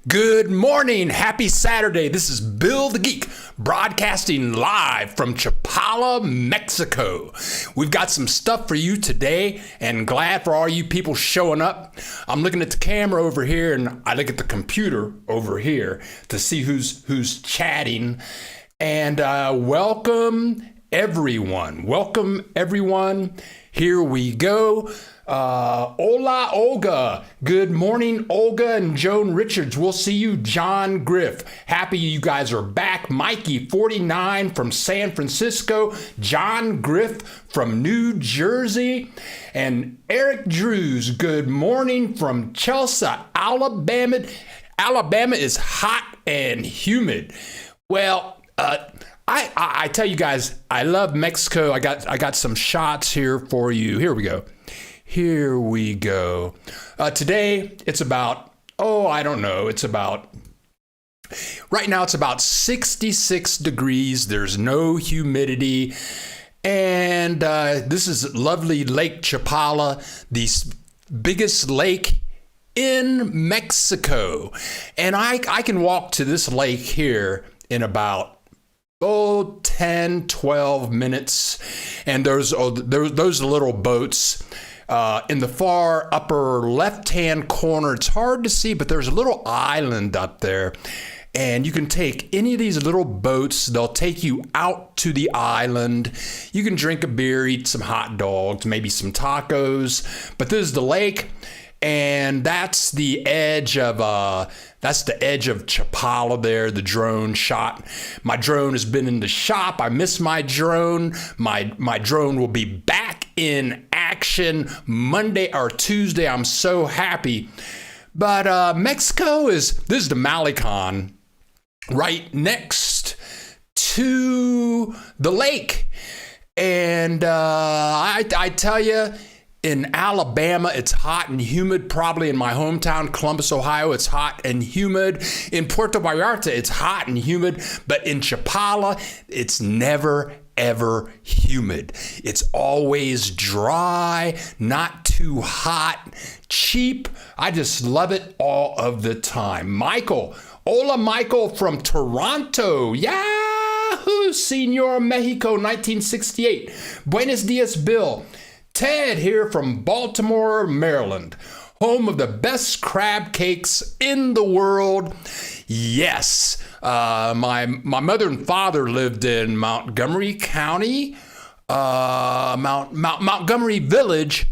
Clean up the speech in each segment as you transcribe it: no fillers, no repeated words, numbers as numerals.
Good morning. Happy Saturday. This is Bill the Geek broadcasting live from Chapala, Mexico. We've got some stuff for you today and glad for all you people showing up. I'm looking at the camera over here and I look at the computer over here to see who's chatting. And welcome everyone. Welcome everyone. Here we go. Hola, Olga. Good morning, Olga and Joan Richards. We'll see you, John Griff. Happy you guys are back. Mikey, 49 from San Francisco. John Griff from New Jersey. And Eric Drews, good morning from Chelsea, Alabama. Alabama is hot and humid. Well, I tell you guys, I love Mexico. I got some shots here for you. Here we go. Today, it's about, right now it's about 66 degrees. There's no humidity. And this is lovely Lake Chapala, the biggest lake in Mexico. And I can walk to this lake here in about 10, 12 minutes. And there's those little boats. In the far upper left-hand corner, it's hard to see, but there's a little island up there. And you can take any of these little boats. They'll take you out to the island. You can drink a beer, eat some hot dogs, maybe some tacos. But this is the lake, and that's the edge of Chapala there, the drone shot. My drone has been in the shop. I miss my drone. My drone will be back in action Monday or Tuesday. I'm so happy. But Mexico this is the Malecon right next to the lake. And I tell you, in Alabama, it's hot and humid. Probably in my hometown, Columbus, Ohio, it's hot and humid. In Puerto Vallarta, it's hot and humid. But in Chapala, it's never, ever humid. It's always dry, not too hot, cheap. I just love it all of the time. Michael. Hola, Michael from Toronto. Yahoo! Senor Mexico, 1968. Buenos dias, Bill. Ted here from Baltimore, Maryland, home of the best crab cakes in the world. Yes, my mother and father lived in Montgomery County, Montgomery Village,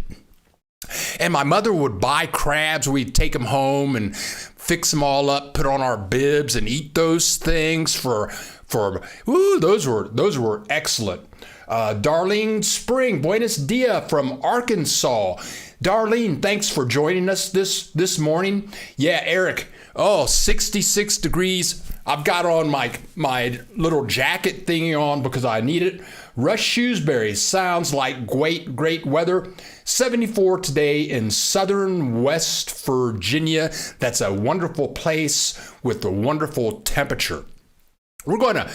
and my mother would buy crabs. We'd take them home and fix them all up, put on our bibs, and eat those things those were excellent. Darlene Spring, Buenos dias from Arkansas. Darlene, thanks for joining us this morning. Yeah, Eric, 66 degrees. I've got on my little jacket thingy on because I need it. Rush Shrewsbury, sounds like great weather. 74 today in southern West Virginia. That's a wonderful place with a wonderful temperature. We're going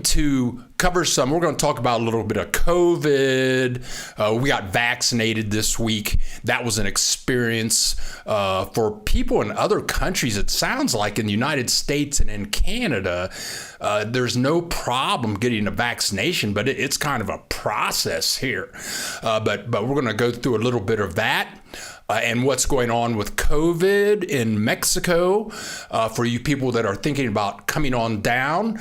to cover some. We're going to talk about a little bit of COVID. We got vaccinated this week. That was an experience for people in other countries. It sounds like in the United States and in Canada, there's no problem getting a vaccination, but it's kind of a process here. But we're going to go through a little bit of that. And what's going on with COVID in Mexico for you people that are thinking about coming on down.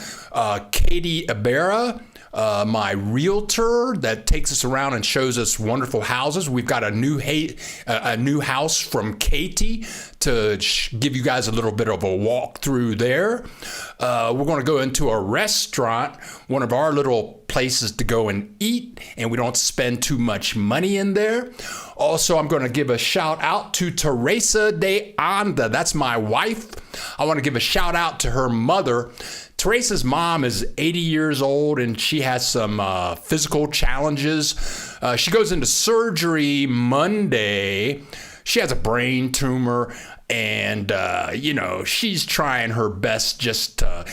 Katie Ibarra, my realtor that takes us around and shows us wonderful houses. We've got a new house from Katie to give you guys a little bit of a walk through there. We're going to go into a restaurant, one of our little places to go and eat, and we don't spend too much money in there. Also, I'm going to give a shout out to Teresa de Anda. That's my wife. I want to give a shout out to her mother. Teresa's mom is 80 years old and she has some physical challenges. She goes into surgery Monday. She has a brain tumor and, she's trying her best just to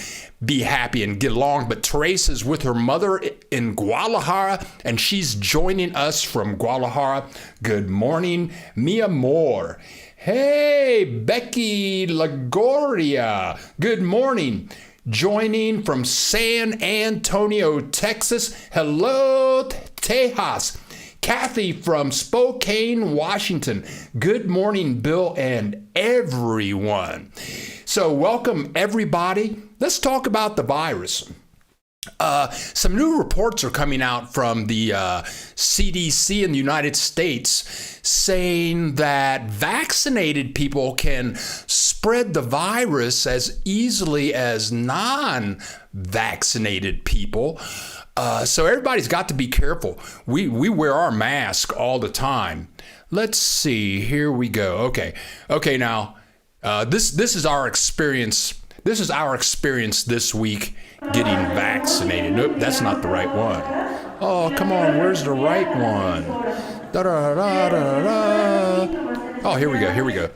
be happy and get along. But Teresa's with her mother in Guadalajara, and she's joining us from Guadalajara. Good morning, mi amor. Hey, Becky Lagoria. Good morning. Joining from San Antonio, Texas. Hello, Tejas. Kathy from Spokane, Washington. Good morning, Bill and everyone. So welcome, everybody. Let's talk about the virus. Some new reports are coming out from the CDC in the United States saying that vaccinated people can spread the virus as easily as non-vaccinated people. So everybody's got to be careful. We wear our mask all the time. Let's see. Here we go. Okay. Now, this is our experience. This is our experience this week getting vaccinated. Nope, that's not the right one. Oh, come on. Where's the right one? Da-da-da-da-da-da. Oh, here we go.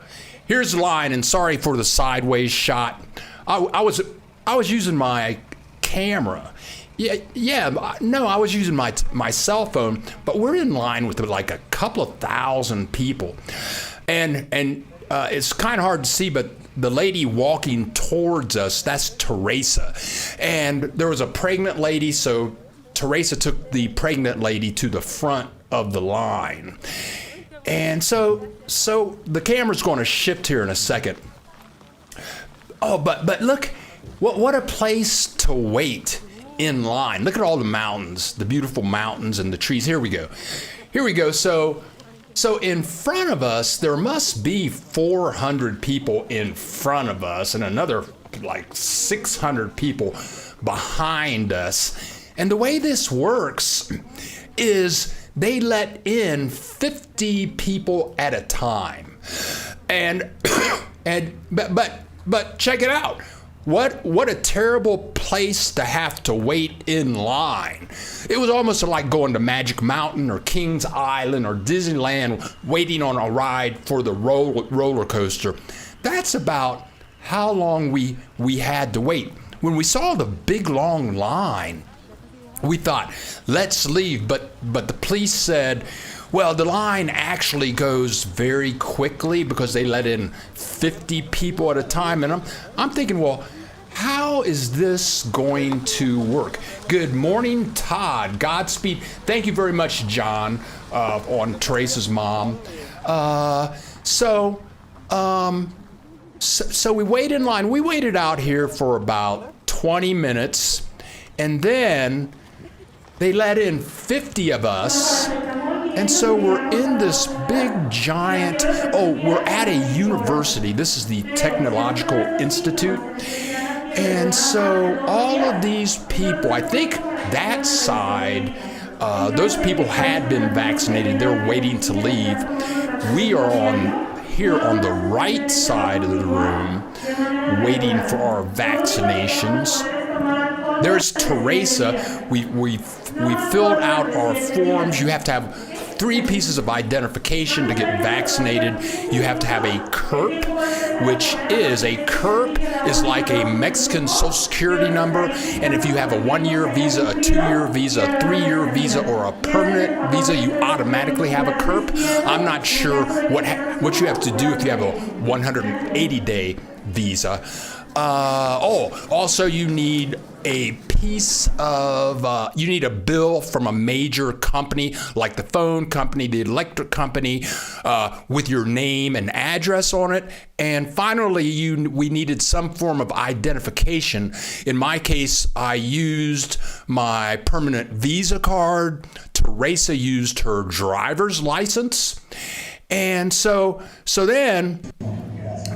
Here's the line, and sorry for the sideways shot. I was using my camera. I was using my cell phone, but we're in line with like a couple of thousand people, and it's kind of hard to see, but the lady walking towards us, that's Teresa, and there was a pregnant lady, so Teresa took the pregnant lady to the front of the line, and so the camera's going to shift here in a second. Oh, but look, what a place to wait in line. Look at all the mountains, the beautiful mountains and the trees. Here we go. So in front of us, there must be 400 people in front of us and another like 600 people behind us. And the way this works is they let in 50 people at a time. But check it out. What a terrible place to have to wait in line. It was almost like going to Magic Mountain or Kings Island or Disneyland, waiting on a ride for the roller coaster. That's about how long we had to wait. When we saw the big long line, we thought, let's leave, but the police said, well, the line actually goes very quickly because they let in 50 people at a time. And I'm thinking, well, how is this going to work? Good morning, Todd. Godspeed. Thank you very much, John, on Teresa's mom. So we waited in line. We waited out here for about 20 minutes, and then they let in 50 of us. And so we're in this big giant, we're at a university. This is the Technological Institute. And so all of these people, I think that side, those people had been vaccinated. They're waiting to leave. We are here on the right side of the room, waiting for our vaccinations. There's Teresa. We filled out our forms. You have to have 3 pieces of identification to get vaccinated. You have to have a CURP, which is like a Mexican Social Security number. And if you have a 1-year visa, a 2-year visa, a 3-year visa, or a permanent visa, you automatically have a CURP. I'm not sure what you have to do if you have a 180-day visa. Also you need a you need a bill from a major company like the phone company, the electric company, with your name and address on it. And finally, we needed some form of identification. In my case, I used my permanent Visa card. Teresa used her driver's license. And so then,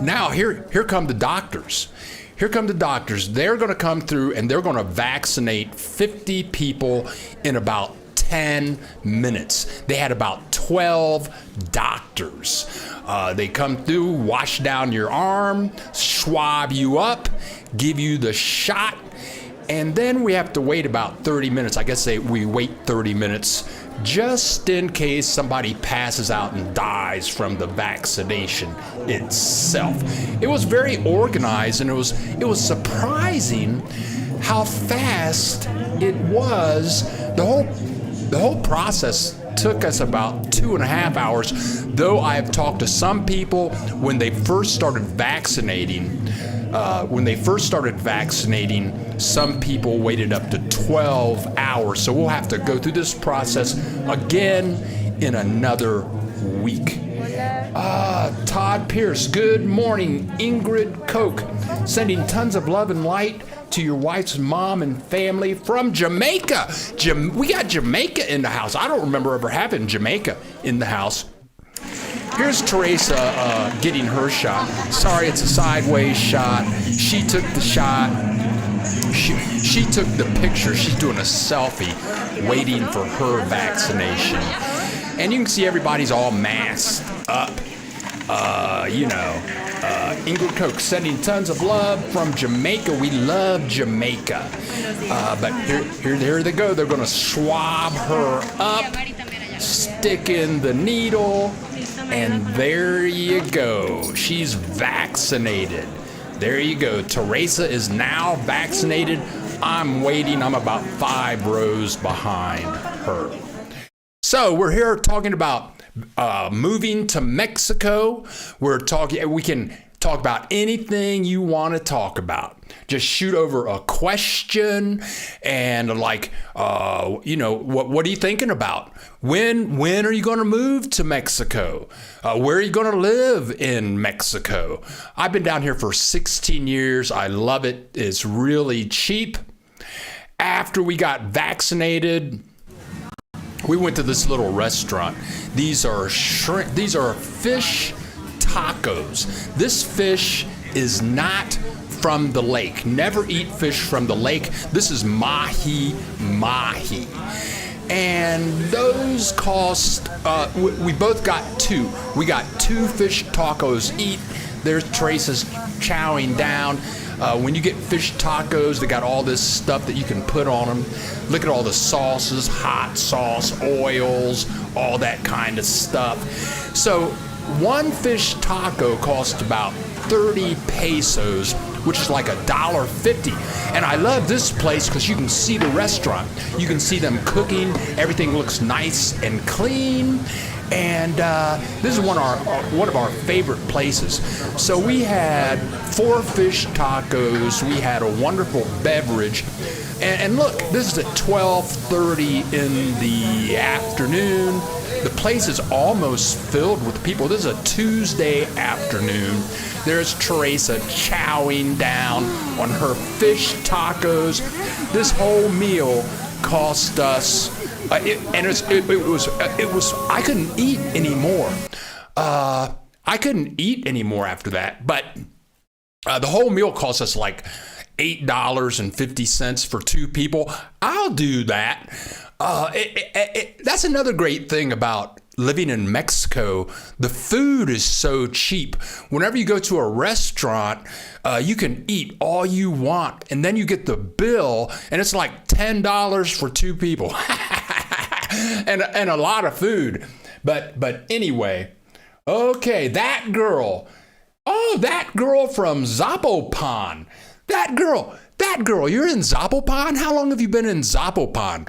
now here come the doctors. Here come the doctors. They're going to come through and they're going to vaccinate 50 people in about 10 minutes. They had about 12 doctors. They come through, wash down your arm, swab you up, give you the shot, and then we have to wait about 30 minutes. I guess we wait 30 minutes just in case somebody passes out and dies from the vaccination itself. It was very organized, and it was surprising how fast it was. The whole process took us about 2.5 hours, though I have talked to some people when they first started vaccinating. Some people waited up to 12 hours. So we'll have to go through this process again in another week. Todd Pierce, good morning. Ingrid Koch, sending tons of love and light to your wife's mom and family from Jamaica. We got Jamaica in the house. I don't remember ever having Jamaica in the house. Here's Teresa getting her shot. Sorry, it's a sideways shot. She took the shot. She took the picture. She's doing a selfie, waiting for her vaccination. And you can see everybody's all masked up. Ingrid Koch sending tons of love from Jamaica. We love Jamaica. But here they go. They're going to swab her up, stick in the needle, and there you go. She's vaccinated. There you go. Teresa is now vaccinated. I'm waiting. I'm about 5 rows behind her. So we're here talking about moving to Mexico. We can talk about anything you want to talk about. Just shoot over a question and what are you thinking about? When are you going to move to Mexico? Where are you going to live in Mexico? I've been down here for 16 years. I love it. It's really cheap. After we got vaccinated, we went to this little restaurant. These are fish tacos. This fish is not from the lake. Never eat fish from the lake. This is mahi. And those cost, we both got 2. We got 2 fish tacos each. There's Teresa's chowing down. When you get fish tacos, they got all this stuff that you can put on them. Look at all the sauces, hot sauce, oils, all that kind of stuff. So one fish taco costs about 30 pesos, which is like $1.50. And I love this place because you can see the restaurant. You can see them cooking. Everything looks nice and clean. And this is one of our favorite places. So we had 4 fish tacos. We had a wonderful beverage. And look, this is at 12:30 in the afternoon. The place is almost filled with people. This is a Tuesday afternoon. There's Teresa chowing down on her fish tacos. This whole meal cost us. I couldn't eat anymore. I couldn't eat anymore after that. But the whole meal cost us like $8.50 for 2 people. I'll do that. That's another great thing about living in Mexico. The food is so cheap. Whenever you go to a restaurant, you can eat all you want, and then you get the bill, and it's like $10 for 2 people. and a lot of food. But anyway, okay, that girl from Zapopan. That girl, you're in Zapopan? How long have you been in Zapopan?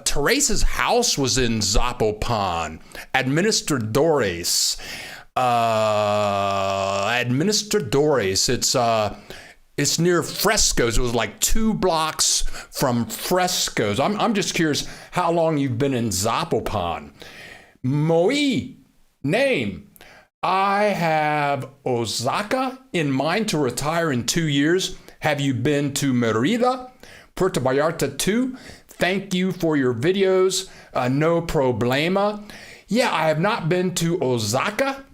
Teresa's house was in Zapopan. Administradores. It's near Frescoes. It was like 2 blocks from Frescoes. I'm just curious how long you've been in Zapopan. Moi, name. I have Osaka in mind to retire in 2 years. Have you been to Merida? Puerto Vallarta too? Thank you for your videos. No problema. Yeah, I have not been to Osaka.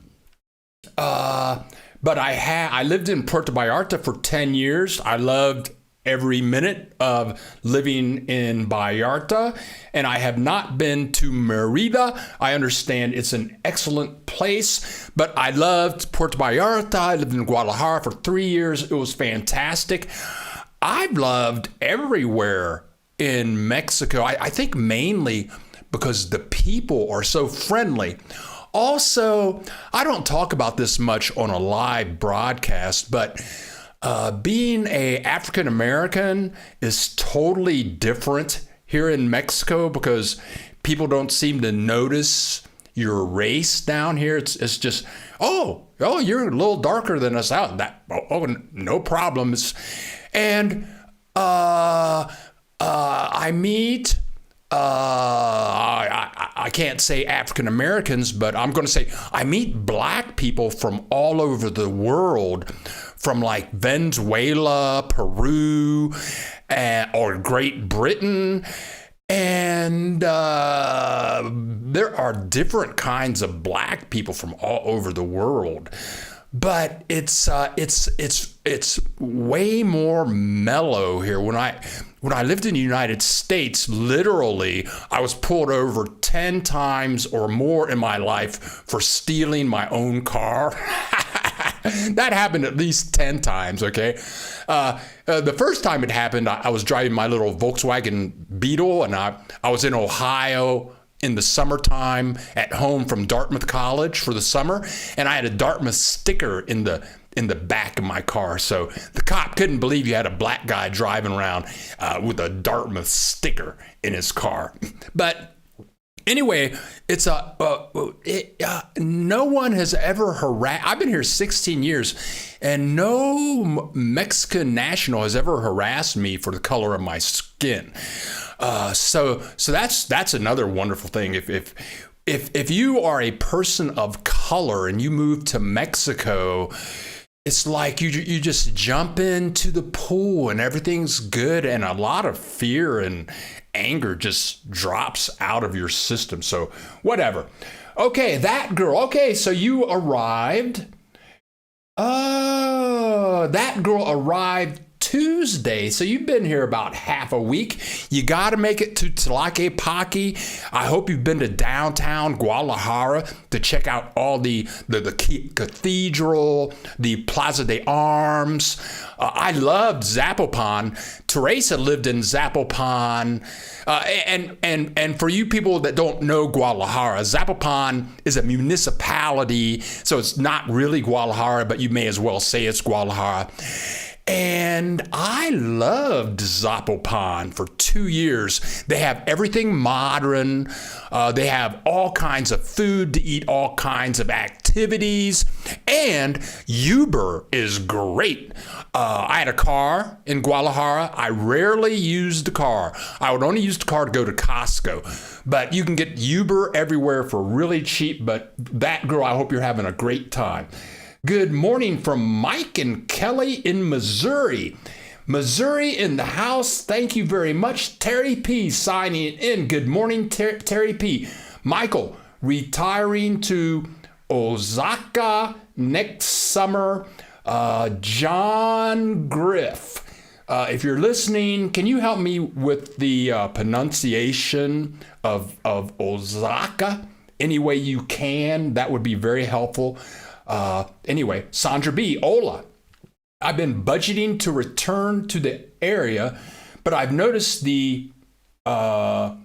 But I lived in Puerto Vallarta for 10 years. I loved every minute of living in Vallarta, and I have not been to Merida. I understand it's an excellent place, but I loved Puerto Vallarta. I lived in Guadalajara for 3 years. It was fantastic. I've loved everywhere in Mexico. I think mainly because the people are so friendly. Also, I don't talk about this much on a live broadcast, but being a African American is totally different here in Mexico because people don't seem to notice your race down here. It's just, oh, you're a little darker than us out. No problems. And I meet, I can't say African Americans, but I'm going to say I meet black people from all over the world, from like Venezuela, Peru, or Great Britain. And there are different kinds of black people from all over the world, but it's way more mellow here. When I lived in the United States, literally, I was pulled over 10 times or more in my life for stealing my own car. That happened at least 10 times, okay? The first time it happened, I was driving my little Volkswagen Beetle, and I was in Ohio in the summertime at home from Dartmouth College for the summer, and I had a Dartmouth sticker in the back of my car. So the cop couldn't believe you had a black guy driving around with a Dartmouth sticker in his car. But anyway, it's no one has ever harassed. I've been here 16 years, and no Mexican national has ever harassed me for the color of my skin. So that's another wonderful thing. If you are a person of color and you move to Mexico, it's like you just jump into the pool and everything's good, and a lot of fear and anger just drops out of your system. So whatever. Okay, that girl. Okay, so you arrived. That girl arrived Tuesday. So you've been here about half a week. You got to make it to Tlaquepaque. I hope you've been to downtown Guadalajara to check out all the cathedral, the Plaza de Arms. I loved Zapopan. Teresa lived in Zapopan. And for you people that don't know Guadalajara, Zapopan is a municipality, so it's not really Guadalajara, but you may as well say it's Guadalajara. And I loved Zapopan for 2 years. They have everything modern. They have all kinds of food to eat, all kinds of activities. And Uber is great. I had a car in Guadalajara. I rarely used the car. I would only use the car to go to Costco. But you can get Uber everywhere for really cheap. But that girl, I hope you're having a great time. Good morning from Mike and Kelly in Missouri. Missouri in the house. Thank you very much. Terry P. signing in. Good morning, Terry P. Michael, retiring to Osaka next summer. John Griff. If you're listening, can you help me with the pronunciation of Osaka? Any way you can, that would be very helpful. Anyway, Sandra B. Hola. I've been budgeting to return to the area, but I've noticed the I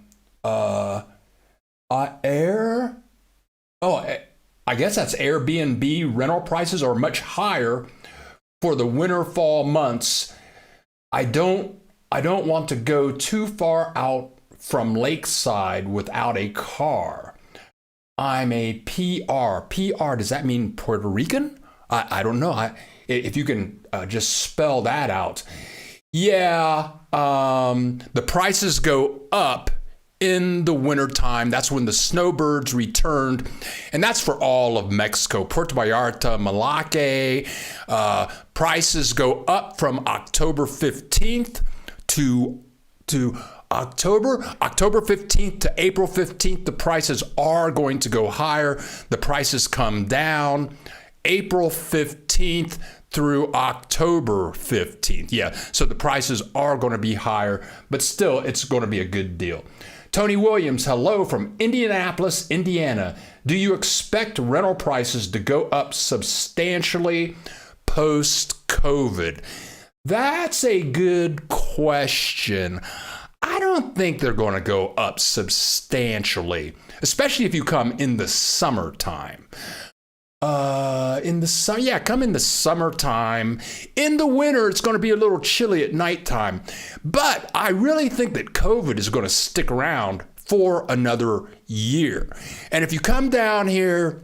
guess that's Airbnb rental prices are much higher for the winter fall months. I don't want to go too far out from Lakeside without a car. I'm a PR. PR, does that mean Puerto Rican? I don't know. If you can just spell that out. Yeah, the prices go up in the wintertime. That's when the snowbirds returned. And that's for all of Mexico. Puerto Vallarta, Malake. Prices go up from October 15th to October 15th to April 15th, the prices are going to go higher. The prices come down April 15th through October 15th. Yeah, so the prices are going to be higher, but still, it's going to be a good deal. Tony Williams, hello from Indianapolis, Indiana. Do you expect rental prices to go up substantially post-COVID? That's a good question. I don't think they're going to go up substantially, especially if you come in the summertime. Come in the summertime. In the winter, it's going to be a little chilly at nighttime. But I really think that COVID is going to stick around for another year. And if you come down here,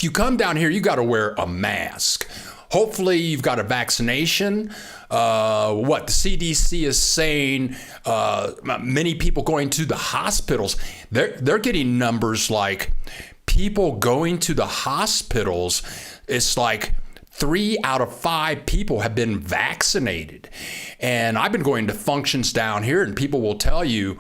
you got to wear a mask. Hopefully you've got a vaccination. What the CDC is saying, many people going to the hospitals, they're getting numbers like people going to the hospitals. It's like 3 out of 5 people have been vaccinated. And I've been going to functions down here, and people will tell you,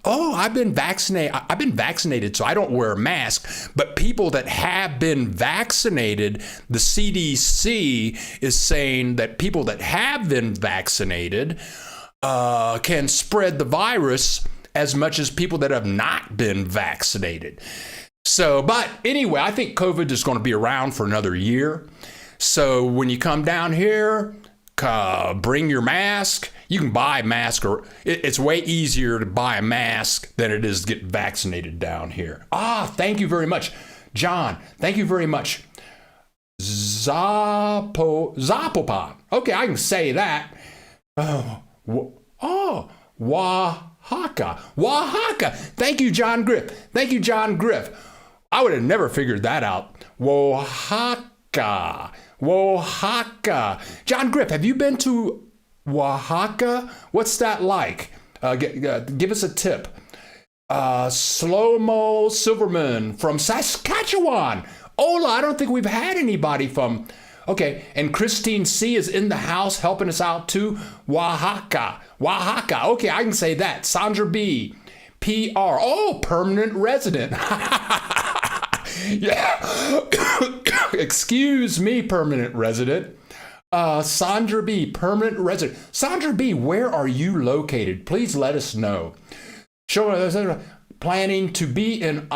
oh, I've been vaccinated, so I don't wear a mask. But people that have been vaccinated, the CDC is saying that people that have been vaccinated can spread the virus as much as people that have not been vaccinated. So, but anyway, I think COVID is going to be around for another year. So when you come down here, bring your mask. You can buy a mask, or it's way easier to buy a mask than it is to get vaccinated down here. Thank you very much, John. Thank you very much. Zapopan. Okay, I can say that. Oaxaca. Thank you, John Griff. I would have never figured that out. Oaxaca. John Griff, have you been to Oaxaca? What's that like? Give us a tip. Slow-mo Silverman from Saskatchewan. Ola, I don't think we've had anybody from... Okay, and Christine C. is in the house helping us out too. Oaxaca. Okay, I can say that. Sandra B. PR. Oh, permanent resident. Yeah. Excuse me, permanent resident. Sandra B., permanent resident. Sandra B., where are you located? Please let us know. I'm planning to be in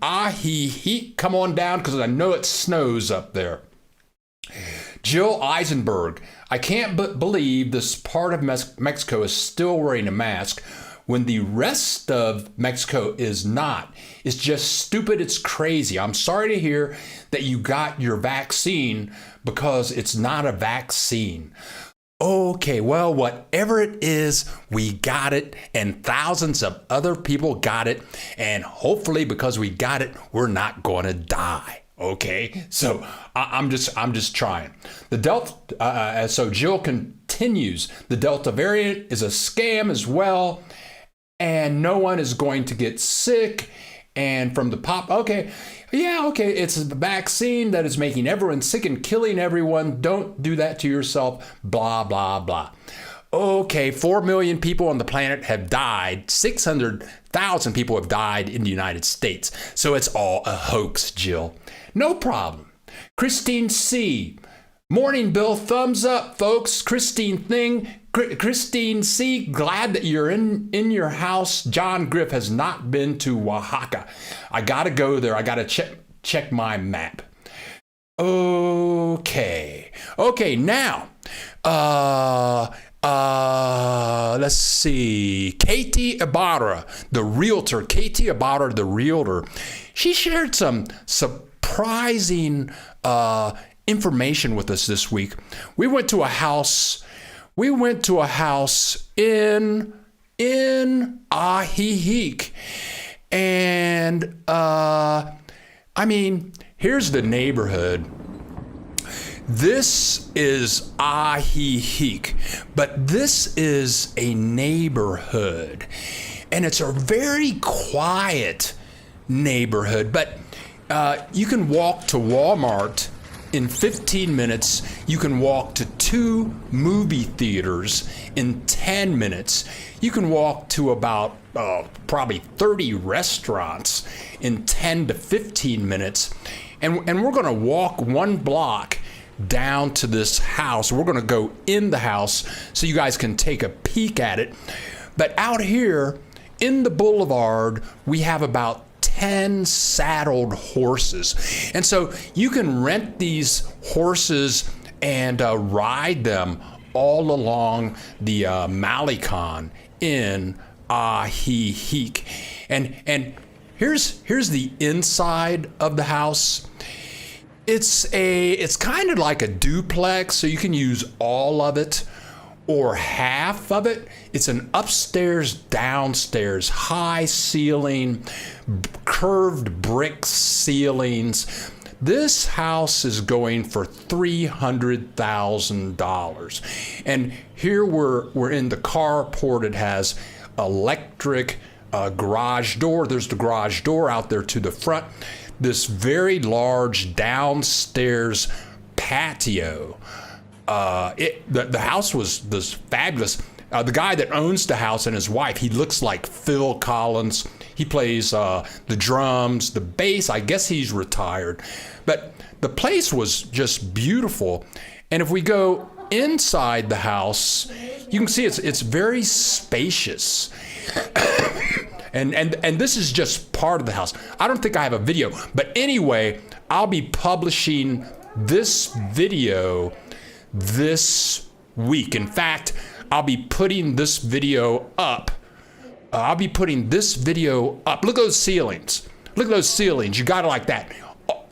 Ahihi. Come on down, because I know it snows up there. Jill Eisenberg, I can't believe this part of Mexico is still wearing a mask when the rest of Mexico is not. It's just stupid. It's crazy. I'm sorry to hear that you got your vaccine, because it's not a vaccine. Okay, well, whatever it is, we got it, and thousands of other people got it, and hopefully because we got it, we're not going to die. Okay, so I'm just trying. The Delta. So Jill continues. The Delta variant is a scam as well, and no one is going to get sick. And from the it's a vaccine that is making everyone sick and killing everyone. Don't do that to yourself. Blah, blah, blah. Okay, 4 million people on the planet have died. 600,000 people have died in the United States. So it's all a hoax, Jill. No problem. Christine C. Morning, Bill. Thumbs up, folks. Christine C. Glad that you're in your house. John Griff has not been to Oaxaca. I got to go there. I got to check my map. Okay, now, let's see. Katie Ibarra, the realtor. She shared some surprising information with us this week. We went to a house in Ahihi. And here's the neighborhood. This is Ahihi, but this is a neighborhood, and it's a very quiet neighborhood. But you can walk to Walmart in 15 minutes. You can walk to 2 movie theaters in 10 minutes. You can walk to about probably 30 restaurants in 10 to 15 minutes. And we're going to walk 1 block down to this house. We're going to go in the house so you guys can take a peek at it. But out here in the boulevard, we have about 10 saddled horses. And so you can rent these horses and ride them all along the Malecon in Ajijic. And here's the inside of the house. It's kind of like a duplex, so you can use all of it or half of it. It's an upstairs, downstairs, high ceiling, curved brick ceilings. This house is going for $300,000. And here we're in the carport. It has electric garage door. There's the garage door out there to the front. This very large downstairs patio. The house was fabulous. The guy that owns the house and his wife, he looks like Phil Collins. He plays the drums, the bass. I guess he's retired. But the place was just beautiful. And if we go inside the house, you can see it's very spacious. And this is just part of the house. I don't think I have a video. But anyway, I'll be publishing this video this week. In fact, I'll be putting this video up. Look at those ceilings. Look at those ceilings. You got it like that.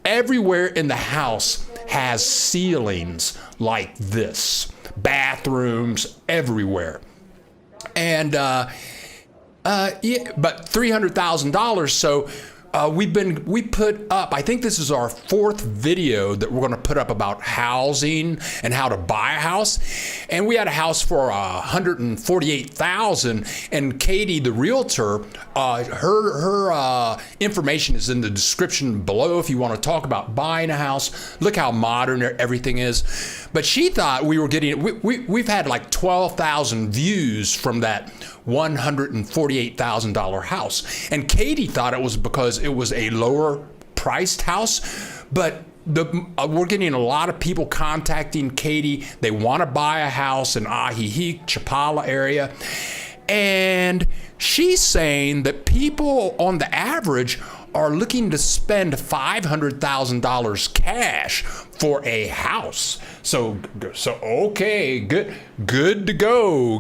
Everywhere in the house has ceilings like this. Bathrooms everywhere. And but $300,000. So we put up, I think this is our fourth video that we're going to put up about housing and how to buy a house. And we had a house for $148,000. And Katie, the realtor, her information is in the description below if you want to talk about buying a house. Look how modern everything is. But she thought we were getting, we've had like 12,000 views from that $148,000 house. And Katie thought it was because it was a lower priced house, but we're getting a lot of people contacting Katie. They want to buy a house in Ajijic, Chapala area. And she's saying that people on the average are looking to spend $500,000 cash for a house. So okay, good to go.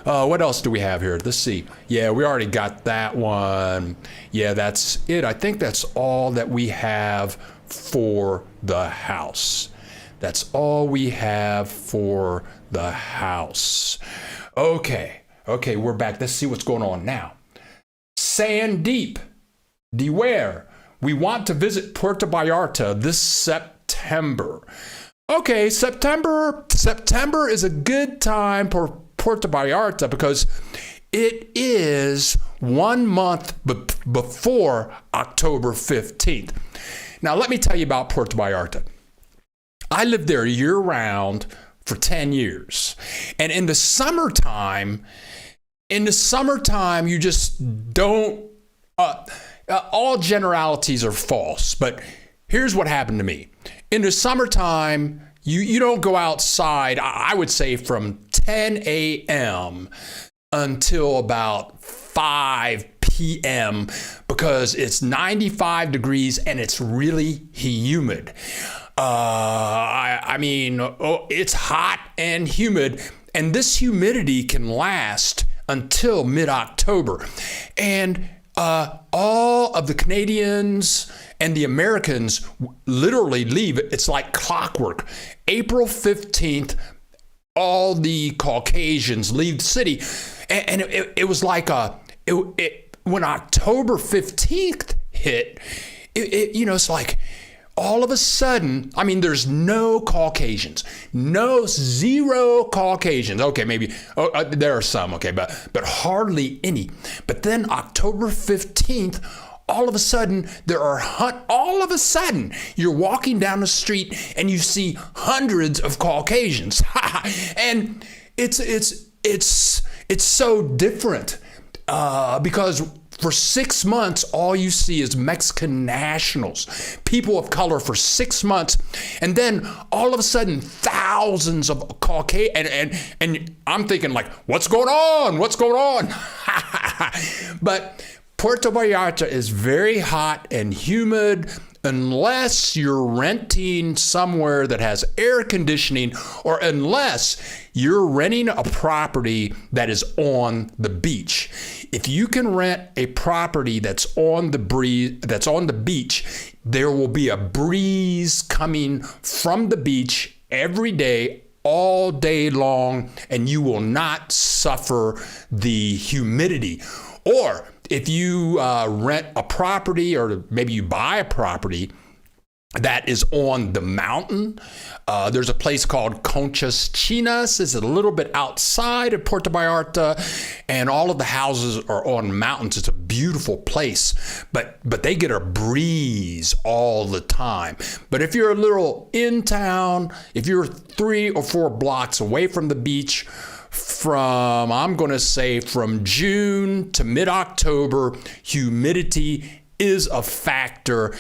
What else do we have here? Let's see. Yeah, we already got that one. Yeah, that's it. I think that's all that we have for the house. That's all we have for the house. Okay, we're back. Let's see what's going on now. Sandeep, beware. We want to visit Puerto Vallarta this September. Okay, September is a good time for Puerto Vallarta because it is 1 month before October 15th. Now, let me tell you about Puerto Vallarta. I lived there year-round for 10 years. And in the summertime, you just don't, all generalities are false, but here's what happened to me. In the summertime, you don't go outside, I would say from 10 a.m. until about 5 p.m. because it's 95 degrees and it's really humid. It's hot and humid, and this humidity can last until mid-October. And all of the Canadians and the Americans literally leave. It's like clockwork. April 15th, all the Caucasians leave the city. And it was like when October 15th hit, it's like all of a sudden, there's no Caucasians, zero Caucasians. Okay, maybe there are some, okay, but hardly any. But then October 15th, all of a sudden you're walking down the street and you see hundreds of Caucasians, and it's so different because for 6 months, all you see is Mexican nationals, people of color for 6 months. And then all of a sudden, thousands of Caucasian, and I'm thinking like, what's going on? But Puerto Vallarta is very hot and humid unless you're renting somewhere that has air conditioning, or unless you're renting a property that is on the beach. If you can rent a property that's on the beach, there will be a breeze coming from the beach every day, all day long, and you will not suffer the humidity. Or if you rent a property, or maybe you buy a property that is on the mountain, there's a place called Conchas Chinas. It's a little bit outside of Puerto Vallarta, and all of the houses are on mountains. It's a beautiful place, but they get a breeze all the time. But if you're a little in town, if you're 3 or 4 blocks away from the beach, I'm going to say from June to mid-October, humidity is a factor.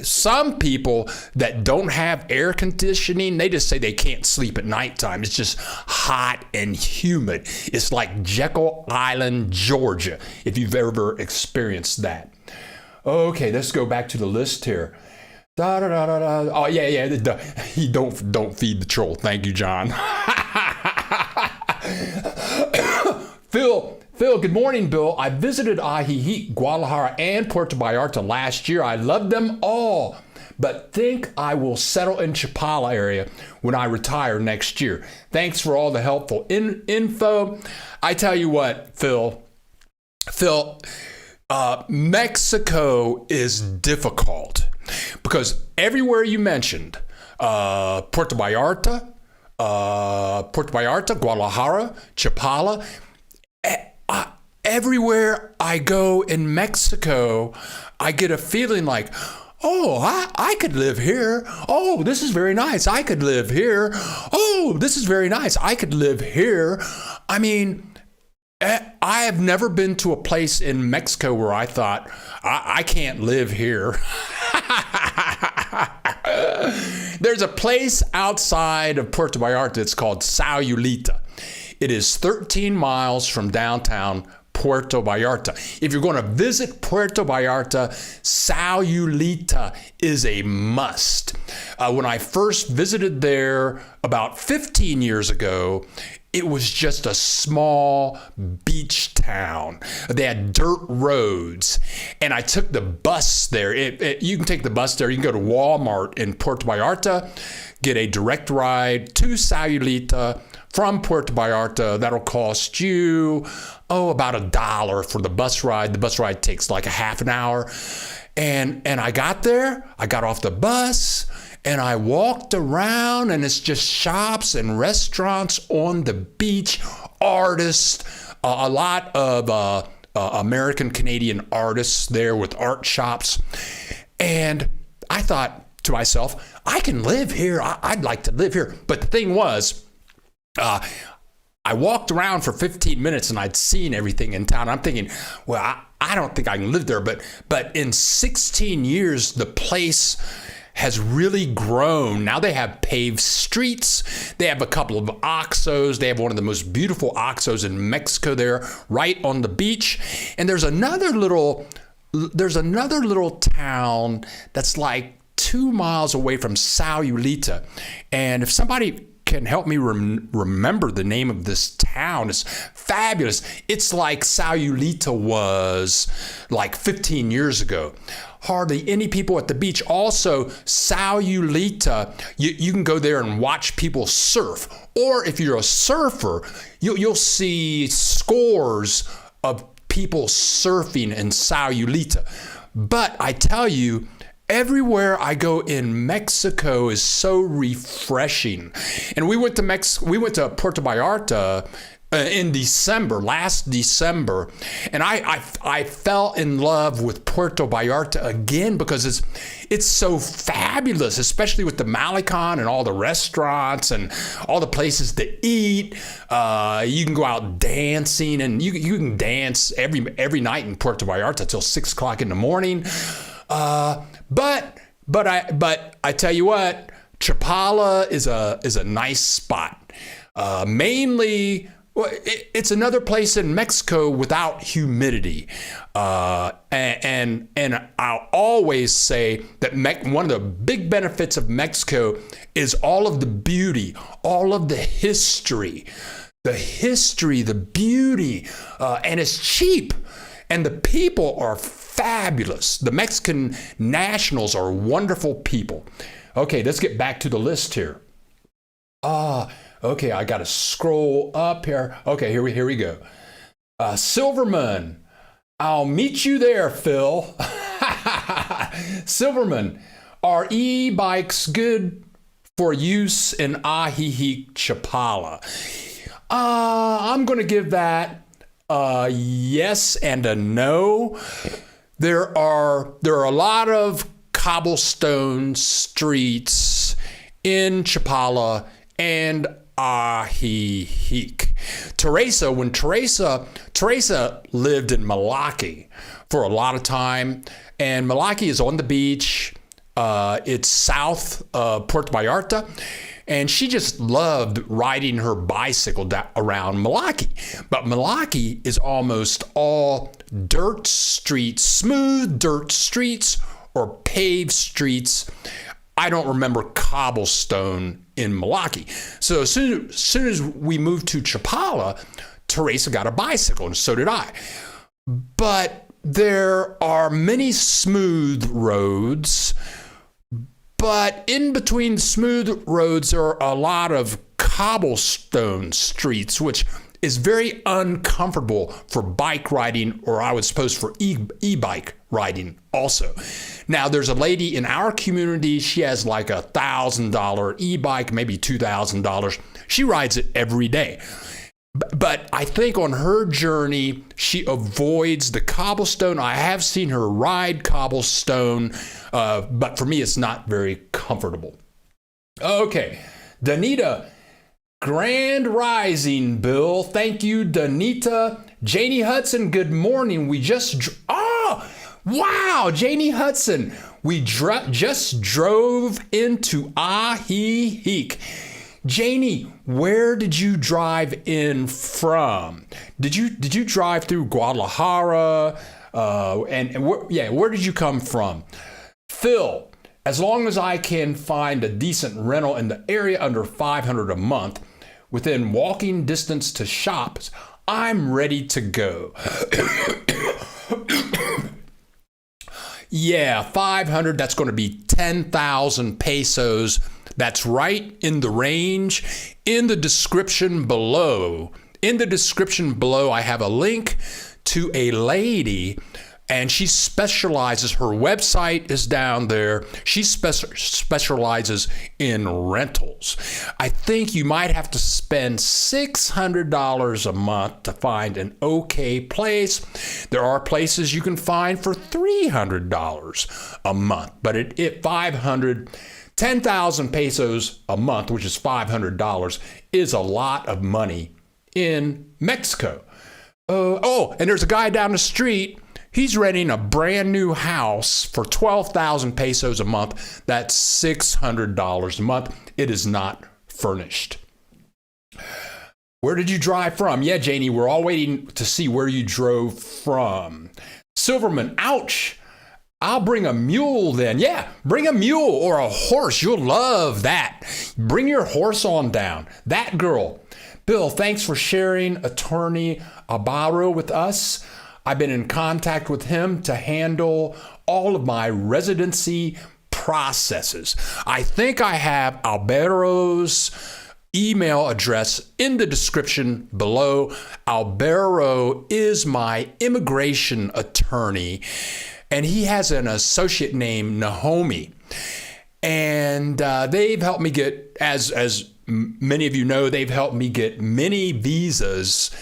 Some people that don't have air conditioning, they just say they can't sleep at nighttime. It's just hot and humid. It's like Jekyll Island, Georgia, if you've ever experienced that. Okay, let's go back to the list here. Oh, yeah. Don't feed the troll. Thank you, John. Phil, good morning, Bill. I visited Ajijic, Guadalajara, and Puerto Vallarta last year. I loved them all, but think I will settle in Chapala area when I retire next year. Thanks for all the helpful info. I tell you what, Phil, Mexico is difficult because everywhere you mentioned, Puerto Vallarta, Guadalajara, Chapala, everywhere I go in Mexico, I get a feeling like, oh, I could live here. Oh, this is very nice. I could live here. Oh, this is very nice. I could live here. I mean, I have never been to a place in Mexico where I thought, I can't live here. There's a place outside of Puerto Vallarta. It's called Sayulita. It is 13 miles from downtown Puerto Vallarta. If you're going to visit Puerto Vallarta, Sayulita is a must. When I first visited there about 15 years ago, it was just a small beach town. They had dirt roads, and I took the bus there. You can take the bus there. You can go to Walmart in Puerto Vallarta, get a direct ride to Sayulita from Puerto Vallarta. That'll cost you, about $1 for the bus ride. The bus ride takes like a half an hour. And I got there, I got off the bus, and I walked around, and it's just shops and restaurants on the beach, artists, a lot of American Canadian artists there with art shops. And I thought to myself, I can live here. I'd like to live here. But the thing was, I walked around for 15 minutes and I'd seen everything in town. I'm thinking, well, I don't think I can live there. But in 16 years, the place has really grown. Now they have paved streets. They have a couple of Oxxos. They have one of the most beautiful Oxxos in Mexico there, right on the beach. And there's another little town that's like 2 miles away from Sayulita. And if somebody can help me remember the name of this town, it's fabulous. It's like Sayulita was like 15 years ago. Hardly any people at the beach. Also, Sayulita, you can go there and watch people surf. Or if you're a surfer, you'll see scores of people surfing in Sayulita. But I tell you, everywhere I go in Mexico is so refreshing. And we went to Puerto Vallarta in last December, and I fell in love with Puerto Vallarta again because it's so fabulous, especially with the Malecon and all the restaurants and all the places to eat. You can go out dancing, and you can dance every night in Puerto Vallarta till 6 o'clock in the morning. But I tell you what, Chapala is a nice spot. Mainly Well, it's another place in Mexico without humidity. And I'll always say that one of the big benefits of Mexico is all of the beauty, all of the history, the beauty, and it's cheap. And the people are fabulous. The Mexican nationals are wonderful people. Okay, let's get back to the list here. Okay, I got to scroll up here. Okay, here we go. Silverman, I'll meet you there, Phil. Silverman, are e-bikes good for use in Lake Chapala? I'm going to give that a yes and a no. There are a lot of cobblestone streets in Chapala and Ajijic. When Teresa lived in Malaki for a lot of time, and Malaki is on the beach. It's south of Puerto Vallarta, and she just loved riding her bicycle around Malaki. But Malaki is almost all dirt streets, smooth dirt streets or paved streets. I don't remember cobblestone in Malaki. So as soon as we moved to Chapala, Teresa got a bicycle, and so did I. But there are many smooth roads, but in between smooth roads there are a lot of cobblestone streets, which is very uncomfortable for bike riding, or I would suppose for e-bike riding also. Now, there's a lady in our community, she has like $1,000 e-bike, maybe $2,000. She rides it every day. But I think on her journey, she avoids the cobblestone. I have seen her ride cobblestone, but for me, it's not very comfortable. Okay, Danita, Grand Rising, Bill. Thank you, Danita. Janie Hudson, good morning. We just... wow, Janie Hudson. We just drove into Ajijic. Janie, where did you drive in from? Did you drive through Guadalajara? Where did you come from? Phil, as long as I can find a decent rental in the area under $500 a month, within walking distance to shops, I'm ready to go. Yeah, 500, that's going to be 10,000 pesos. That's right in the range. In the description below, I have a link to a lady, and she specializes, her website is down there. She specializes in rentals. I think you might have to spend $600 a month to find an okay place. There are places you can find for $300 a month, but at 10,000 pesos a month, which is $500, is a lot of money in Mexico. And there's a guy down the street. He's renting a brand new house for 12,000 pesos a month. That's $600 a month. It is not furnished. Where did you drive from? Yeah, Janie, we're all waiting to see where you drove from. Silverman, ouch. I'll bring a mule then. Yeah, bring a mule or a horse. You'll love that. Bring your horse on down. That girl. Bill, thanks for sharing attorney Abaro with us. I've been in contact with him to handle all of my residency processes. I think I have Albero's email address in the description below. Albero is my immigration attorney, and he has an associate named Naomi. And they've helped me get, as many of you know, they've helped me get many visas.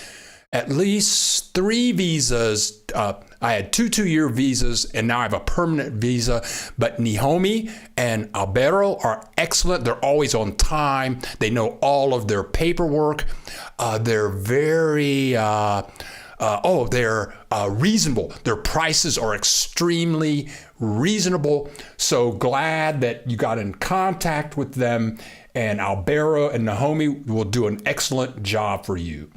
At least 3 visas. I had 2-year visas, and now I have a permanent visa. But Naomi and Albero are excellent. They're always on time. They know all of their paperwork. They're very they're reasonable. Their prices are extremely reasonable. So glad that you got in contact with them, and Albero and Naomi will do an excellent job for you.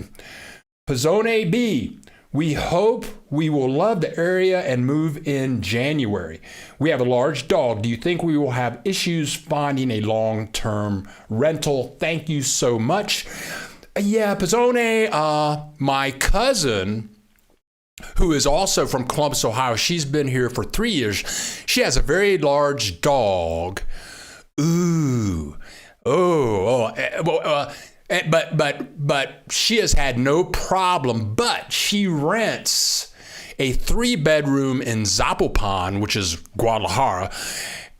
Pizzone B, we hope we will love the area and move in January. We have a large dog. Do you think we will have issues finding a long-term rental? Thank you so much. Yeah, Pizzone, my cousin, who is also from Columbus, Ohio, she's been here for 3 years. She has a very large dog. Ooh. But she has had no problem, but she rents a 3-bedroom in Zapopan, which is Guadalajara,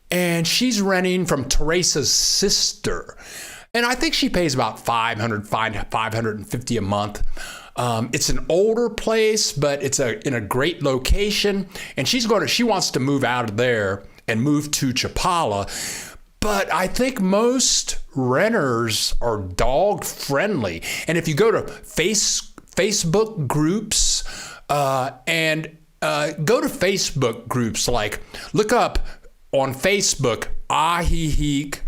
and she's renting from Teresa's sister. And I think she pays about $550 a month. It's an older place, but it's in a great location, and she wants to move out of there and move to Chapala. But I think most renters are dog friendly. And if you go to Facebook groups and go to Facebook groups, like look up on Facebook, Ahihik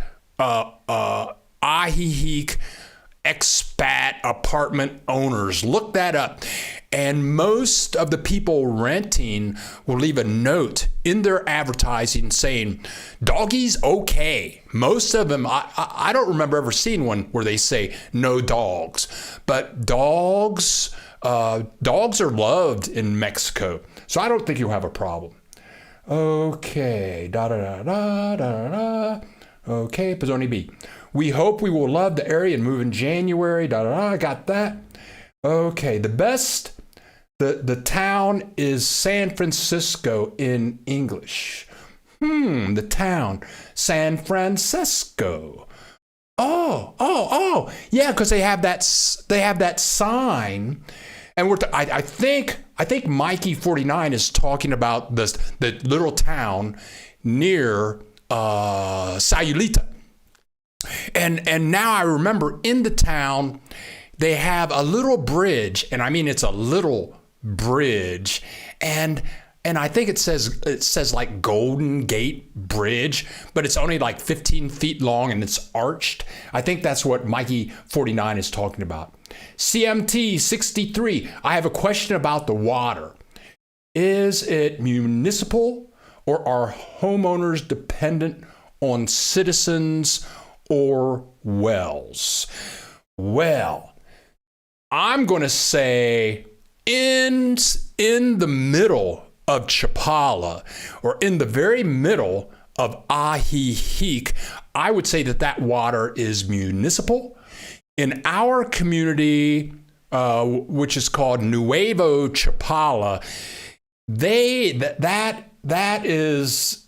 expat apartment owners. Look that up. And most of the people renting will leave a note in their advertising saying, doggies okay. Most of them, I don't remember ever seeing one where they say no dogs. But dogs are loved in Mexico. So I don't think you'll have a problem. Okay. Okay, Pizzone B. We hope we will love the area and move in January. I got that. Okay, the town is San Francisco in English. The town, San Francisco. Oh, yeah, because they have that sign, and I think Mikey 49 is talking about the little town near Sayulita. And now I remember in the town they have a little bridge, and I mean it's a little bridge, and I think it says like Golden Gate Bridge, but it's only like 15 feet long and it's arched. I think that's what Mikey 49 is talking about. CMT 63, I have a question about the water. Is it municipal, or are homeowners dependent on citizens or wells? Well, I'm going to say in the middle of Chapala, or in the very middle of Ahihik, I would say that water is municipal. In our community, which is called Nuevo Chapala,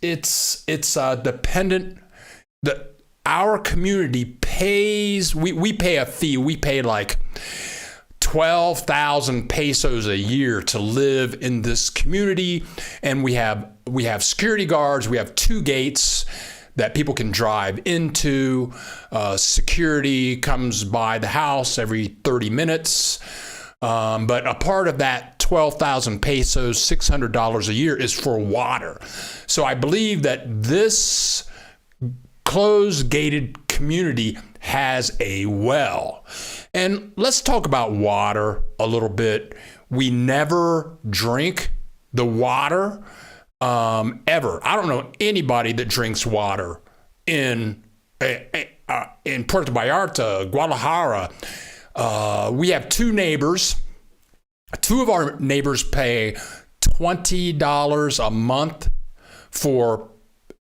it's dependent. Our community pays, we pay a fee. We pay like 12,000 pesos a year to live in this community, and we have security guards. We have 2 gates that people can drive into. Security comes by the house every 30 minutes. But a part of that 12,000 pesos, $600 a year, is for water. So I believe that this closed gated community has a well. And let's talk about water a little bit. We never drink the water ever. I don't know anybody that drinks water in Puerto Vallarta, Guadalajara. We have 2 neighbors. 2 of our neighbors pay $20 a month for,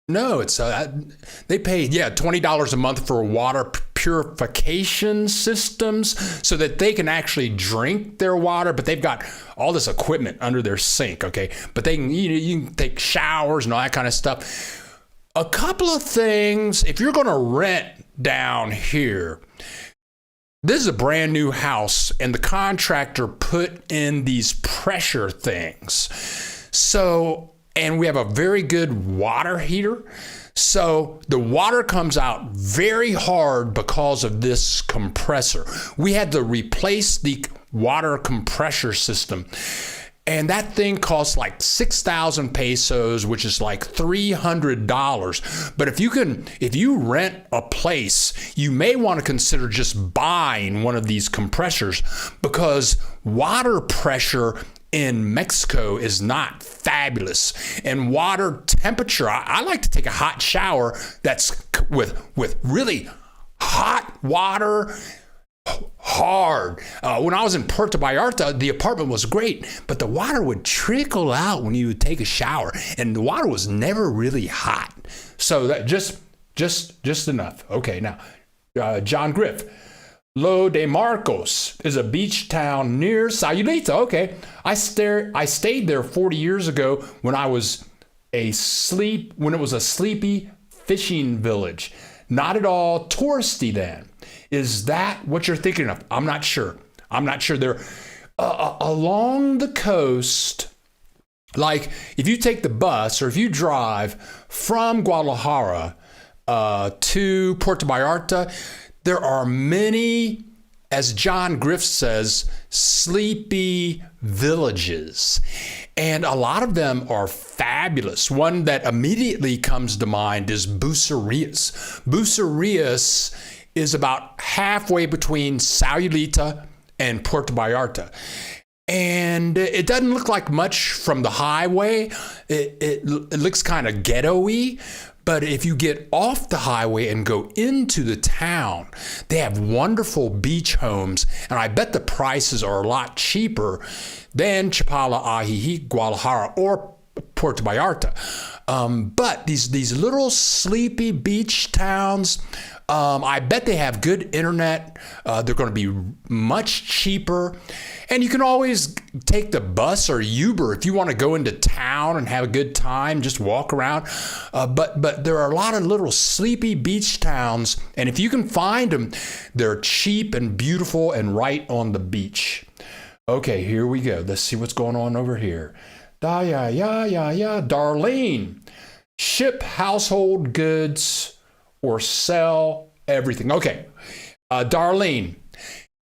they pay, $20 a month for water purification systems so that they can actually drink their water, but they've got all this equipment under their sink, okay? But they can, you can take showers and all that kind of stuff. A couple of things, if you're going to rent down here, this is a brand new house, and the contractor put in these pressure things. So, and we have a very good water heater. So the water comes out very hard because of this compressor. We had to replace the water compressor system. And that thing costs like 6,000 pesos, which is like $300. But if you rent a place, you may want to consider just buying one of these compressors, because water pressure in Mexico is not fabulous. And water temperature, I like to take a hot shower that's with really hot water, hard. When I was in Puerto Vallarta, the apartment was great, but the water would trickle out when you would take a shower, and the water was never really hot. So that just enough. Okay, now John Griff. Lo de Marcos is a beach town near Sayulita. Okay, I stayed there 40 years ago when it was a sleepy fishing village. Not at all touristy then. Is that what you're thinking of? I'm not sure. They're along the coast. Like if you take the bus or if you drive from Guadalajara to Puerto Vallarta, there are many, as John Griff says, sleepy villages. And a lot of them are fabulous. One that immediately comes to mind is Bucerias. Bucerias is about halfway between Sayulita and Puerto Vallarta. And it doesn't look like much from the highway. It looks kind of ghetto-y. But if you get off the highway and go into the town, they have wonderful beach homes. And I bet the prices are a lot cheaper than Chapala, Ajijic, Guadalajara, or Puerto Vallarta. But these little sleepy beach towns, I bet they have good internet. They're going to be much cheaper. And you can always take the bus or Uber if you want to go into town and have a good time, just walk around. But there are a lot of little sleepy beach towns. And if you can find them, they're cheap and beautiful and right on the beach. Okay, here we go. Let's see what's going on over here. Darlene, ship household goods or sell everything. Okay, Darlene,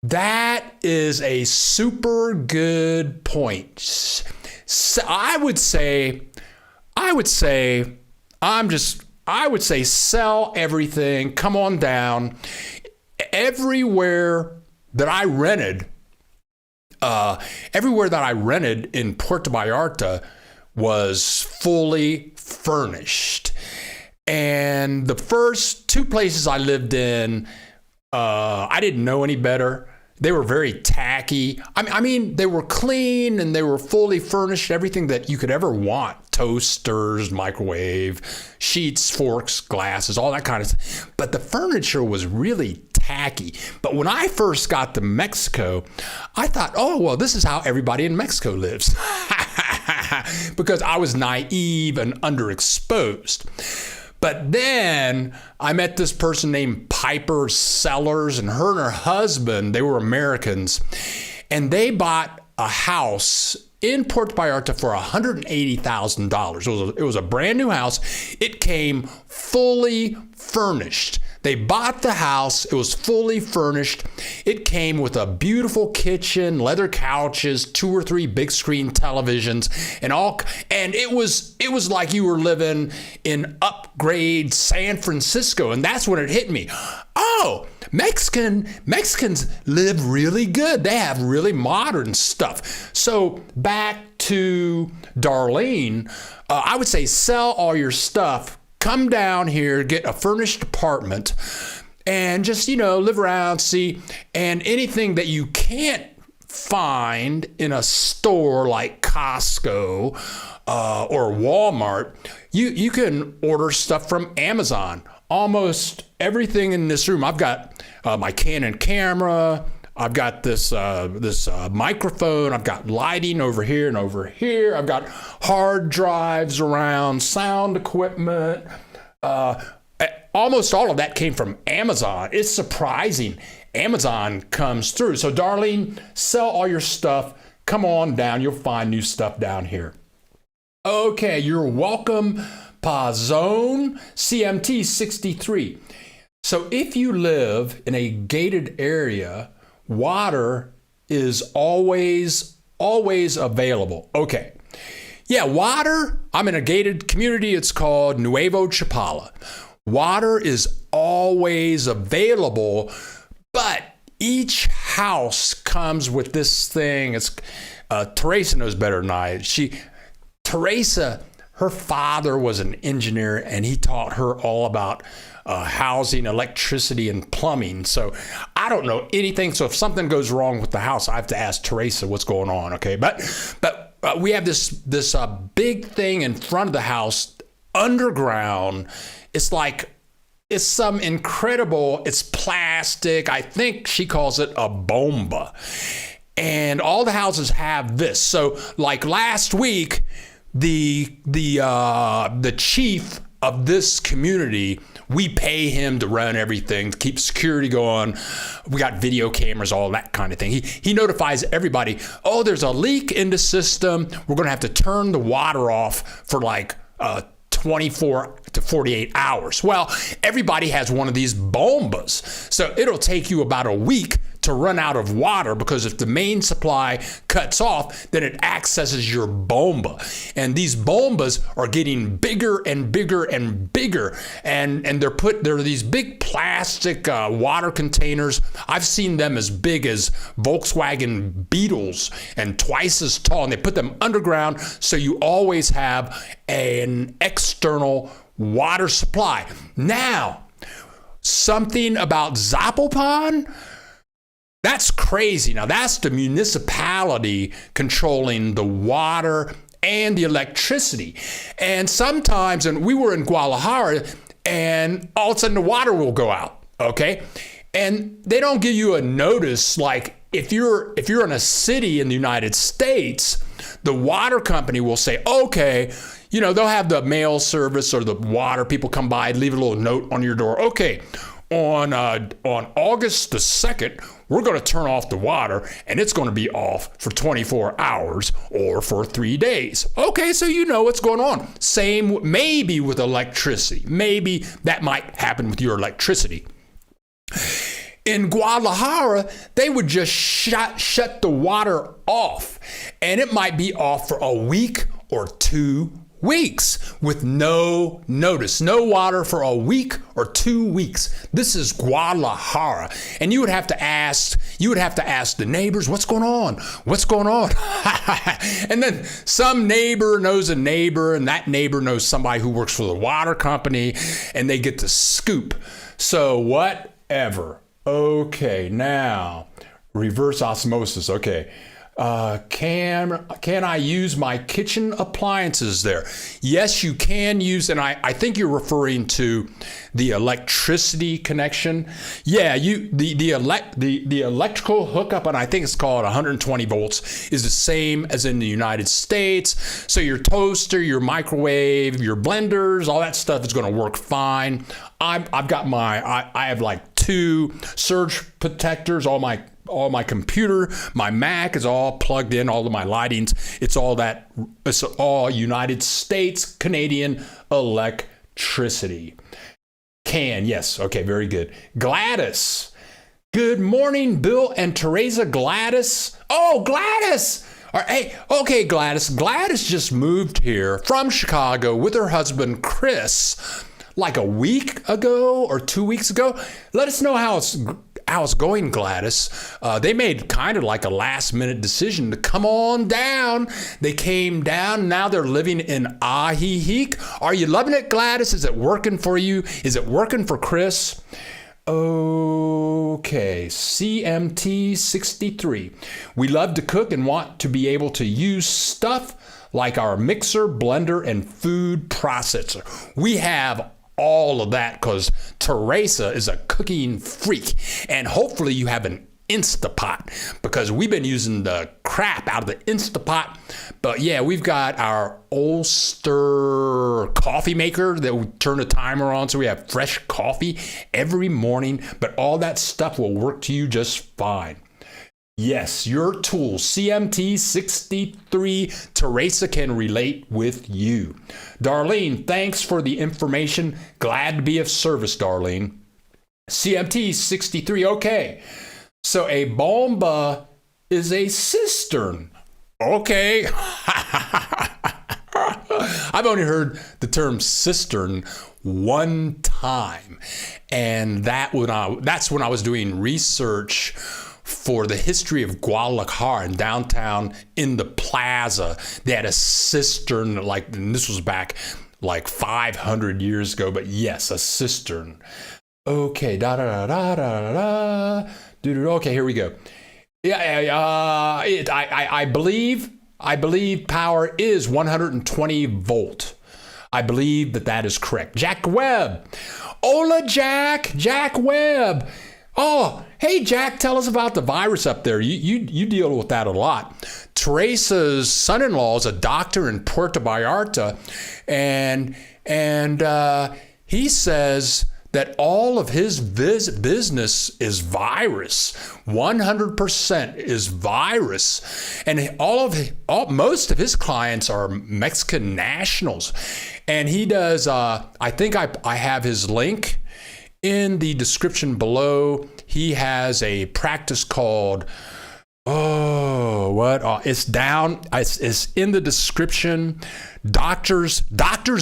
that is a super good point. So I would say sell everything. Come on down. Everywhere that I rented in Puerto Vallarta was fully furnished. And the first two places I lived in, I didn't know any better. They were very tacky. I mean, they were clean and they were fully furnished, everything that you could ever want. Toasters, microwave, sheets, forks, glasses, all that kind of stuff. But the furniture was really tacky. But when I first got to Mexico, I thought, oh, well, this is how everybody in Mexico lives. Because I was naive and underexposed. But then I met this person named Piper Sellers, and her and her husband, they were Americans, and they bought a house in Puerto Vallarta for $180,000. It was a brand new house. It came fully furnished. They bought the house. It was fully furnished. It came with a beautiful kitchen, leather couches, 2 or 3 big screen televisions, and it was like you were living in upgrade San Francisco. And that's when it hit me. Oh, Mexicans live really good. They have really modern stuff. So back to Darlene, I would say sell all your stuff. Come down here, get a furnished apartment, and just, live around, see. And anything that you can't find in a store like Costco or Walmart, you can order stuff from Amazon. Almost everything in this room. I've got my Canon camera. I've got this microphone. I've got lighting over here and over here. I've got hard drives around, sound equipment. Almost all of that came from Amazon. It's surprising. Amazon comes through. So, Darlene, sell all your stuff. Come on down. You'll find new stuff down here. Okay, you're welcome, Pazone CMT 63. So if you live in a gated area, water is always available. Okay. Yeah, water. I'm in a gated community. It's called Nuevo Chapala. Water is always available, but each house comes with this thing. It's Teresa knows better than I. Teresa, her father was an engineer, and he taught her all about housing, electricity, and plumbing. So I don't know anything. So if something goes wrong with the house, I have to ask Teresa what's going on. Okay, but we have this big thing in front of the house, underground. It's some incredible. It's plastic. I think she calls it a bomba, and all the houses have this. So like last week, the chief of this community, we pay him to run everything, to keep security going. We got video cameras, all that kind of thing. He notifies everybody, oh, there's a leak in the system. We're going to have to turn the water off for like 24 to 48 hours. Well, everybody has one of these bombas. So it'll take you about a week to run out of water, because if the main supply cuts off, then it accesses your bomba. And these bombas are getting bigger and bigger and bigger. And they're these big plastic water containers. I've seen them as big as Volkswagen Beetles and twice as tall. And they put them underground, so you always have an external water supply. Now, something about Zapopan, that's crazy. Now, that's the municipality controlling the water and the electricity. And sometimes, and we were in Guadalajara, and all of a sudden the water will go out, okay? And they don't give you a notice. Like if you're in a city in the United States, the water company will say, okay, they'll have the mail service or the water people come by, leave a little note on your door. Okay, on August the 2nd, we're going to turn off the water, and it's going to be off for 24 hours or for 3 days. Okay, so you know what's going on. Same maybe with electricity. Maybe that might happen with your electricity. In Guadalajara, they would just shut the water off, and it might be off for a week or 2 weeks with no notice. No water for a week or 2 weeks. This is Guadalajara. And you would have to ask the neighbors, what's going on? What's going on? And then some neighbor knows a neighbor, and that neighbor knows somebody who works for the water company, and they get the scoop. So whatever. Okay, now reverse osmosis. Okay. Can I use my kitchen appliances there? Yes, you can use, and I think you're referring to the electricity connection. Yeah, the electrical hookup, and I think it's called 120 volts, is the same as in the United States. So your toaster, your microwave, your blenders, all that stuff is going to work fine. I've got I have like 2 surge protectors. All my computer, my Mac is all plugged in, all of my lightings. It's all United States, Canadian electricity. Yes. Okay, very good. Gladys. Good morning, Bill and Teresa. Gladys. Oh, Gladys. All right, hey, okay, Gladys. Gladys just moved here from Chicago with her husband, Chris, like a week ago or 2 weeks ago. Let us know how it's going, Gladys. They made kind of like a last minute decision to come on down. They came down. Now they're living in Ajijic. Are you loving it, Gladys? Is it working for you? Is it working for Chris? Okay, CMT 63. We love to cook and want to be able to use stuff like our mixer, blender, and food processor. We have all of that because Teresa is a cooking freak, and hopefully you have an Instapot, because we've been using the crap out of the Instapot. But yeah, we've got our Ulster coffee maker that we turn the timer on, so we have fresh coffee every morning. But all that stuff will work to you just fine. Yes, your tool, CMT 63, Teresa can relate with you. Darlene, thanks for the information. Glad to be of service, Darlene. CMT 63, okay. So a bomba is a cistern. Okay. I've only heard the term cistern one time, and that's when I was doing research for the history of Guadalajara in downtown in the plaza. They had a cistern, and this was back like 500 years ago, but yes, a cistern. Okay, okay, here we go. I believe power is 120 volt. I believe that is correct. Jack Webb. Hola, Jack Webb. Oh, hey, Jack, tell us about the virus up there. You deal with that a lot. Teresa's son-in-law is a doctor in Puerto Vallarta, and he says that all of his business is virus. 100% is virus. And most of his clients are Mexican nationals. And he does, I think I have his link in the description below. He has a practice called, it's down, it's in the description. Doctors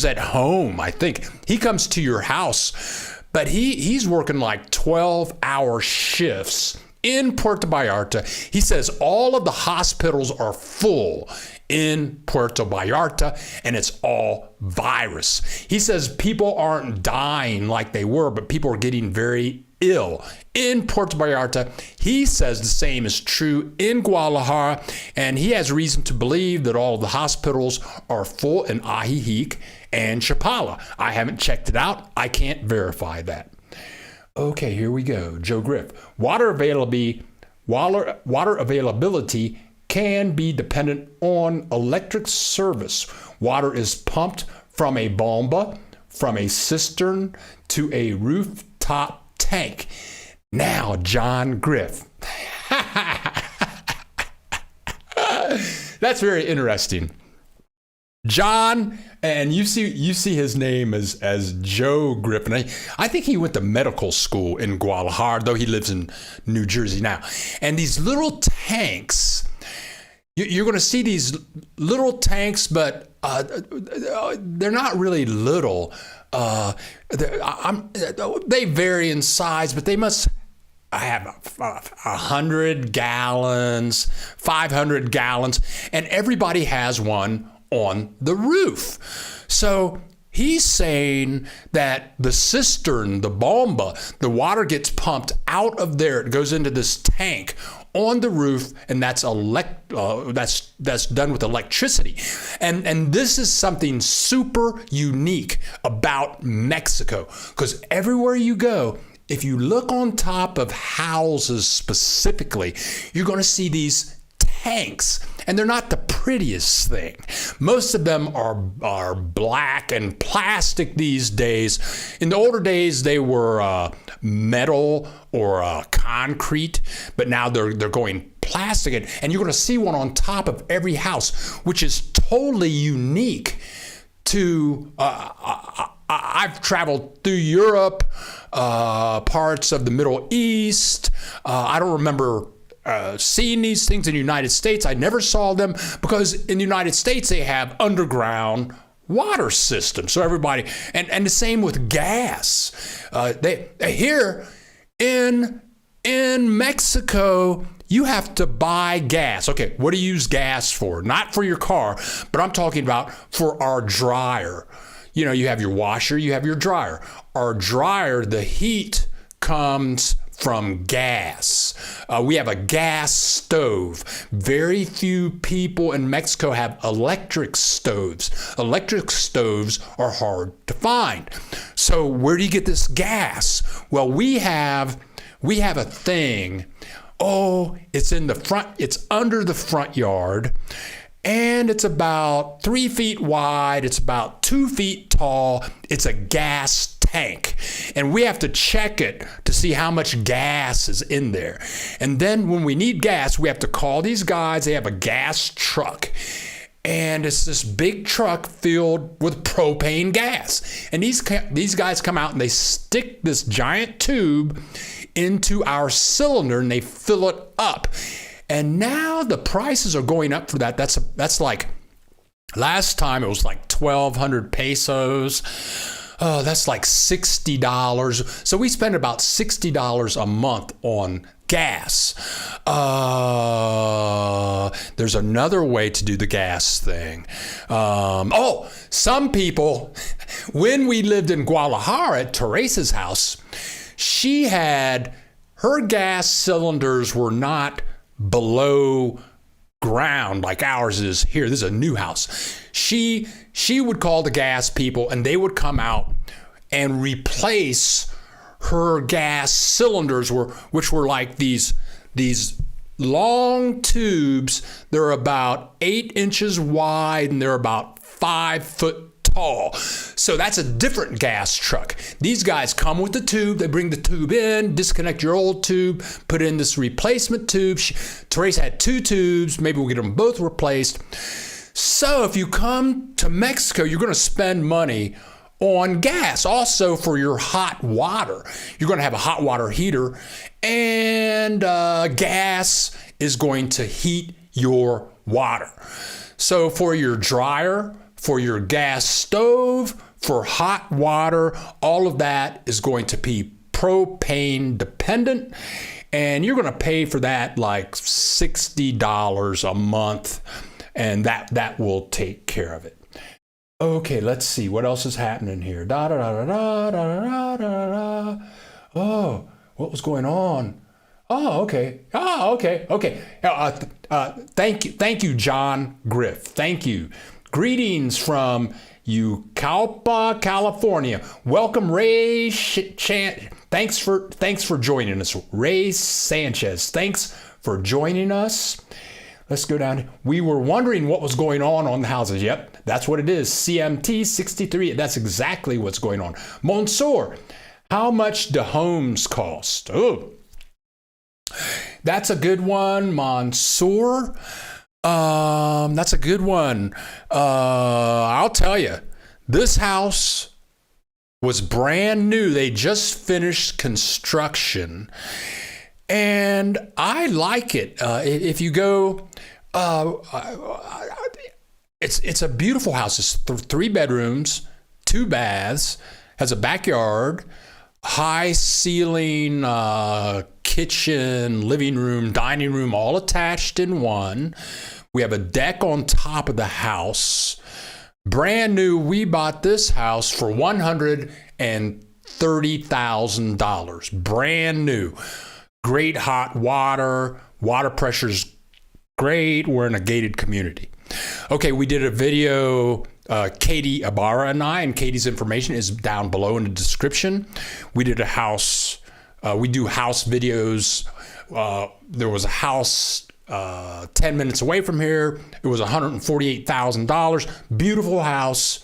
at Home, I think. He comes to your house, but he's working like 12-hour shifts in Puerto Vallarta. He says all of the hospitals are full in Puerto Vallarta, and it's all virus. He says people aren't dying like they were, but people are getting very ill in Puerto Vallarta. He says the same is true in Guadalajara, and he has reason to believe that all of the hospitals are full in Ajijic and Chapala. I haven't checked it out. I can't verify that. Okay, here we go. Joe Griff. Water availability can be dependent on electric service. Water is pumped from a bomba, from a cistern to a rooftop tank. Now, John Griff. That's very interesting. John, and you see his name as Joe Griff. And I think he went to medical school in Guadalajara, though he lives in New Jersey now. And these little tanks, you're going to see these little tanks, but they're not really little. They vary in size, but they must have 100 gallons, 500 gallons, and everybody has one on the roof. So he's saying that the cistern, the bomba, the water gets pumped out of there. It goes into this tank on the roof, and that's done with electricity. And this is something super unique about Mexico, because everywhere you go, if you look on top of houses specifically, you're going to see these tanks, and they're not the prettiest thing. Most of them are black and plastic these days. In the older days, they were metal or concrete, but now they're going plastic, and you're going to see one on top of every house, which is totally unique to. I've traveled through Europe, parts of the Middle East. I don't remember seeing these things in the United States. I never saw them because in the United States they have underground water systems. So everybody, and the same with gas. They here in Mexico, you have to buy gas. Okay, what do you use gas for? Not for your car, but I'm talking about for our dryer. You know, you have your washer, you have your dryer. Our dryer, the heat comes from gas. We have a gas stove. Very few people in Mexico have electric stoves. Electric stoves are hard to find. So where do you get this gas? Well, we have a thing. Oh, it's in the front, it's under the front yard. And it's about 3 feet wide. It's about 2 feet tall. It's a gas tank. And we have to check it to see how much gas is in there. And then when we need gas, we have to call these guys. They have a gas truck. And it's this big truck filled with propane gas. And these guys come out and they stick this giant tube into our cylinder and they fill it up. And now the prices are going up for that. That's like, last time it was like 1,200 pesos. Oh, that's like $60. So we spend about $60 a month on gas. There's another way to do the gas thing. Some people, when we lived in Guadalajara at Teresa's house, her gas cylinders were not below ground like ours is here. This is a new house. She would call the gas people and they would come out and replace her gas cylinders, which were like these long tubes. They're about 8 inches wide and they're about 5 foot tall. So that's a different gas truck. These guys come with the tube. They bring the tube in, disconnect your old tube, put in this replacement tube. Teresa had 2 tubes. Maybe we'll get them both replaced. So if you come to Mexico, you're going to spend money on gas. Also for your hot water. You're going to have a hot water heater, and gas is going to heat your water. So for your dryer, for your gas stove, for hot water, all of that is going to be propane dependent. And you're going to pay for that like $60 a month. And that will take care of it. Okay, let's see. What else is happening here? Oh, what was going on? Oh, okay. Thank you, John Griff. Thank you. Greetings from Ucalpa, California. Welcome, Ray Thanks for joining us, Ray Sanchez. Thanks for joining us. Let's go down. We were wondering what was going on the houses. Yep, that's what it is. CMT 63. That's exactly what's going on. Monsoor, how much do homes cost? Oh, that's a good one, Monsoor. That's a good one. I'll tell you, this house was brand new. They just finished construction, and I like it. If you go, it's a beautiful house. It's 3 bedrooms, 2 baths, has a backyard, high ceiling, kitchen, living room, dining room, all attached in one. We have a deck on top of the house. Brand new. We bought this house for $130,000. Brand new. Great hot water. Water pressure's great. We're in a gated community. Okay, we did a video, Katie Ibarra and I, and Katie's information is down below in the description. We did a house, we do house videos. There was a house 10 minutes away from here. It was $148,000. Beautiful house.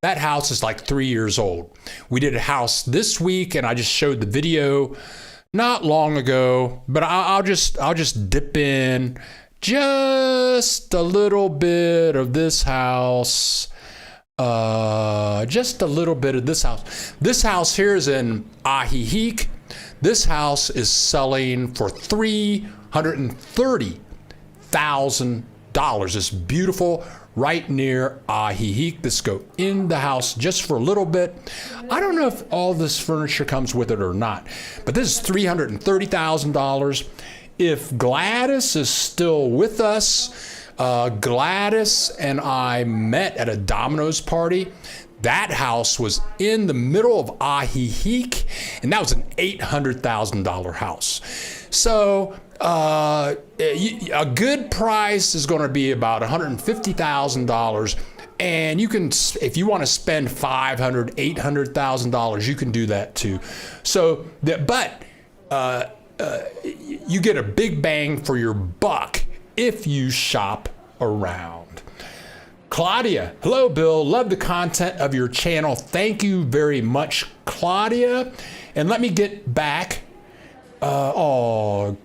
That house is like 3 years old. We did a house this week, and I just showed the video not long ago, but I'll just dip in just a little bit of this house. Just a little bit of this house. This house here is in Ajijic. This house is selling for $330,000. It's beautiful, right near Ajijic. Let's go in the house just for a little bit. I don't know if all this furniture comes with it or not, but this is $330,000. If Gladys is still with us, Gladys and I met at a Domino's party. That house was in the middle of Ajijic, and that was an $800,000 house. So a good price is going to be about $150,000. And you can, if you want to spend $500,000, $800,000, you can do that too. So, you get a big bang for your buck if you shop around. Claudia, hello, Bill. Love the content of your channel. Thank you very much, Claudia. And let me get back. Going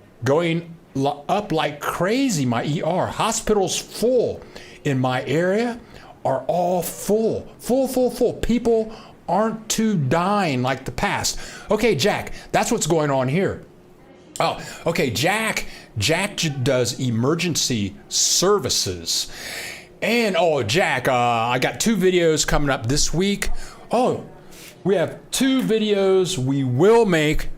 up like crazy. My ER hospitals full in my area are all full. People aren't too dying like the past. Okay, Jack, that's what's going on here. Oh, okay. Jack does emergency services. And Jack, I got 2 videos coming up this week. Oh, we have 2 videos we will make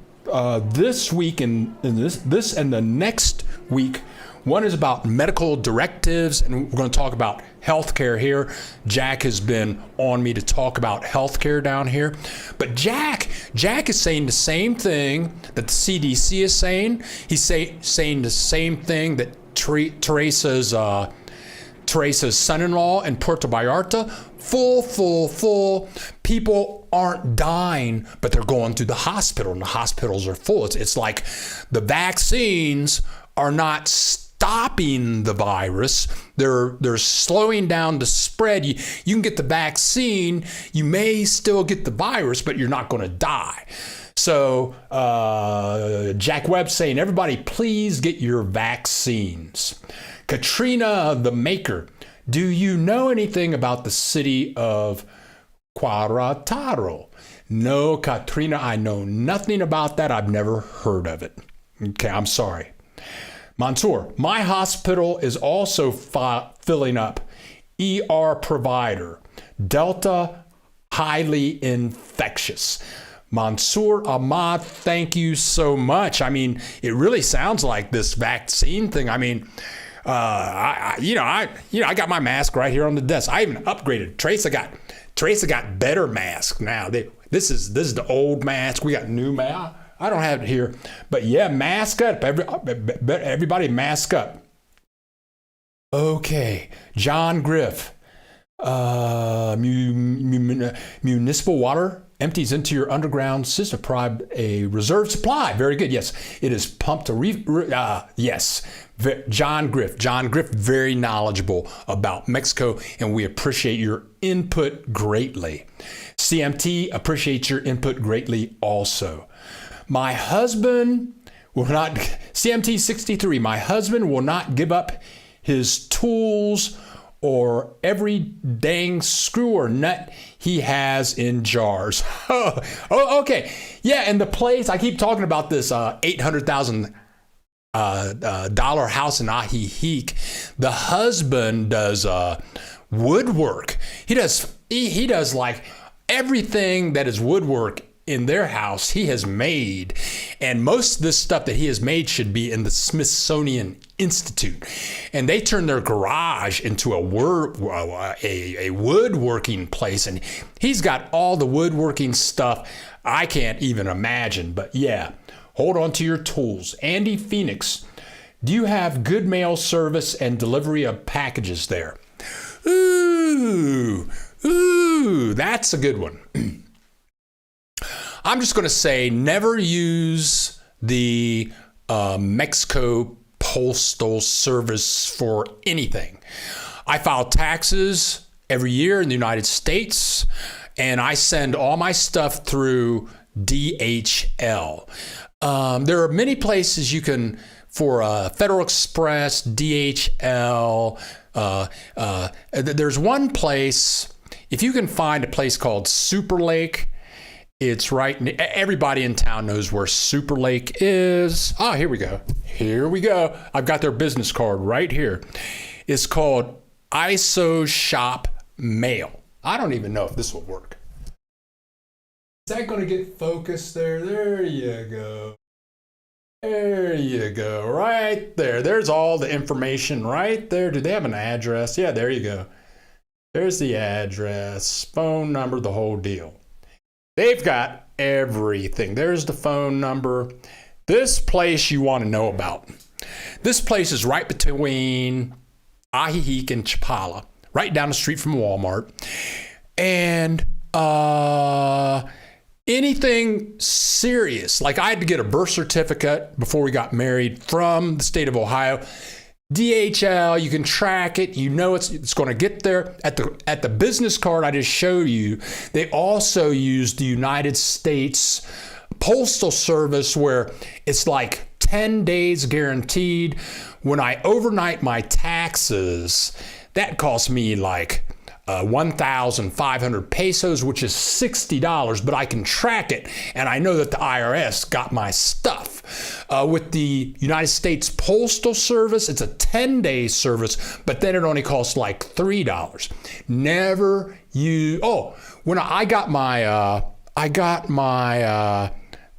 this week and this and the next week. One is about medical directives, and we're going to talk about healthcare here. Jack has been on me to talk about healthcare down here. But Jack is saying the same thing that the CDC is saying. He's saying the same thing that Teresa's son-in-law in Puerto Vallarta. Full. People aren't dying, but they're going to the hospital, and the hospitals are full. It's like the vaccines are not stopping the virus. They're slowing down the spread. You can get the vaccine, you may still get the virus, but you're not going to die. So Jack Webb's saying, everybody, please get your vaccines. Katrina the Maker, do you know anything about the city of Querétaro? No, Katrina, I know nothing about that. I've never heard of it. Okay, I'm sorry. Mansour, my hospital is also filling up. ER provider, Delta, highly infectious. Mansour Ahmad, thank you so much. I mean, it really sounds like this vaccine thing. I mean, I got my mask right here on the desk. I even upgraded. Teresa got better masks now. This is the old mask. We got new mask. I don't have it here, but yeah, mask up. Everybody mask up. Okay, John Griff. Municipal water empties into your underground system. Provide a reserve supply. Very good. Yes, it is pumped to yes. John Griff, very knowledgeable about Mexico, and we appreciate your input greatly. CMT, appreciate your input greatly also. My husband will not, CMT 63, my husband will not give up his tools or every dang screw or nut he has in jars. Okay. Yeah, and the place, I keep talking about this $800,000 house in Ajijic. The husband does woodwork. He does like everything that is woodwork in their house he has made, and most of this stuff that he has made should be in the Smithsonian Institute, and they turn their garage into a woodworking place, and he's got all the woodworking stuff I can't even imagine. But yeah, hold on to your tools. Andy Phoenix, do you have good mail service and delivery of packages there? Ooh, that's a good one. I'm just going to say never use the Mexico Postal Service for anything. I file taxes every year in the United States, and I send all my stuff through DHL. There are many places you can, for Federal Express, DHL. There's one place, if you can find a place called Super Lake. It's right. Everybody in town knows where Super Lake is. Ah, here we go. I've got their business card right here. It's called ISO Shop Mail. I don't even know if this will work. Is that going to get focused there? There you go. Right there. There's all the information right there. Do they have an address? Yeah, there you go. There's the address, phone number, the whole deal. They've got everything. There's the phone number. This place you want to know about. This place is right between Ajijic and Chapala, right down the street from Walmart. And anything serious, like I had to get a birth certificate before we got married from the state of Ohio. DHL, you can track it. You know it's going to get there. At the business card I just showed you, they also use the United States Postal Service, where it's like 10 days guaranteed. When I overnight my taxes, that costs me like 1,500 pesos, which is $60, but I can track it, and I know that the IRS got my stuff. With the United States Postal Service, it's a 10-day service, but then it only costs like $3. Never use. Oh, when I got my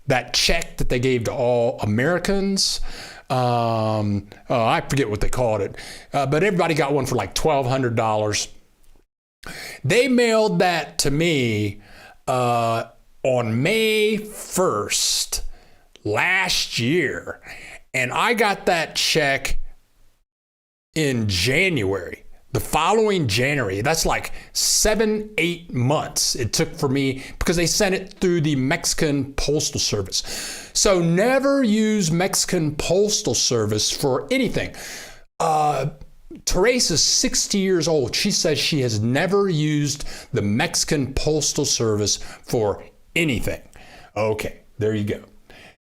that check that they gave to all Americans. I forget what they called it, but everybody got one for like $1,200. They mailed that to me on May 1st last year, and I got that check in January. The following January, that's like 7-8 months it took for me because they sent it through the Mexican Postal Service. So never use Mexican Postal Service for anything. Teresa's 60 years old. She says she has never used the Mexican Postal Service for anything. Okay, there you go.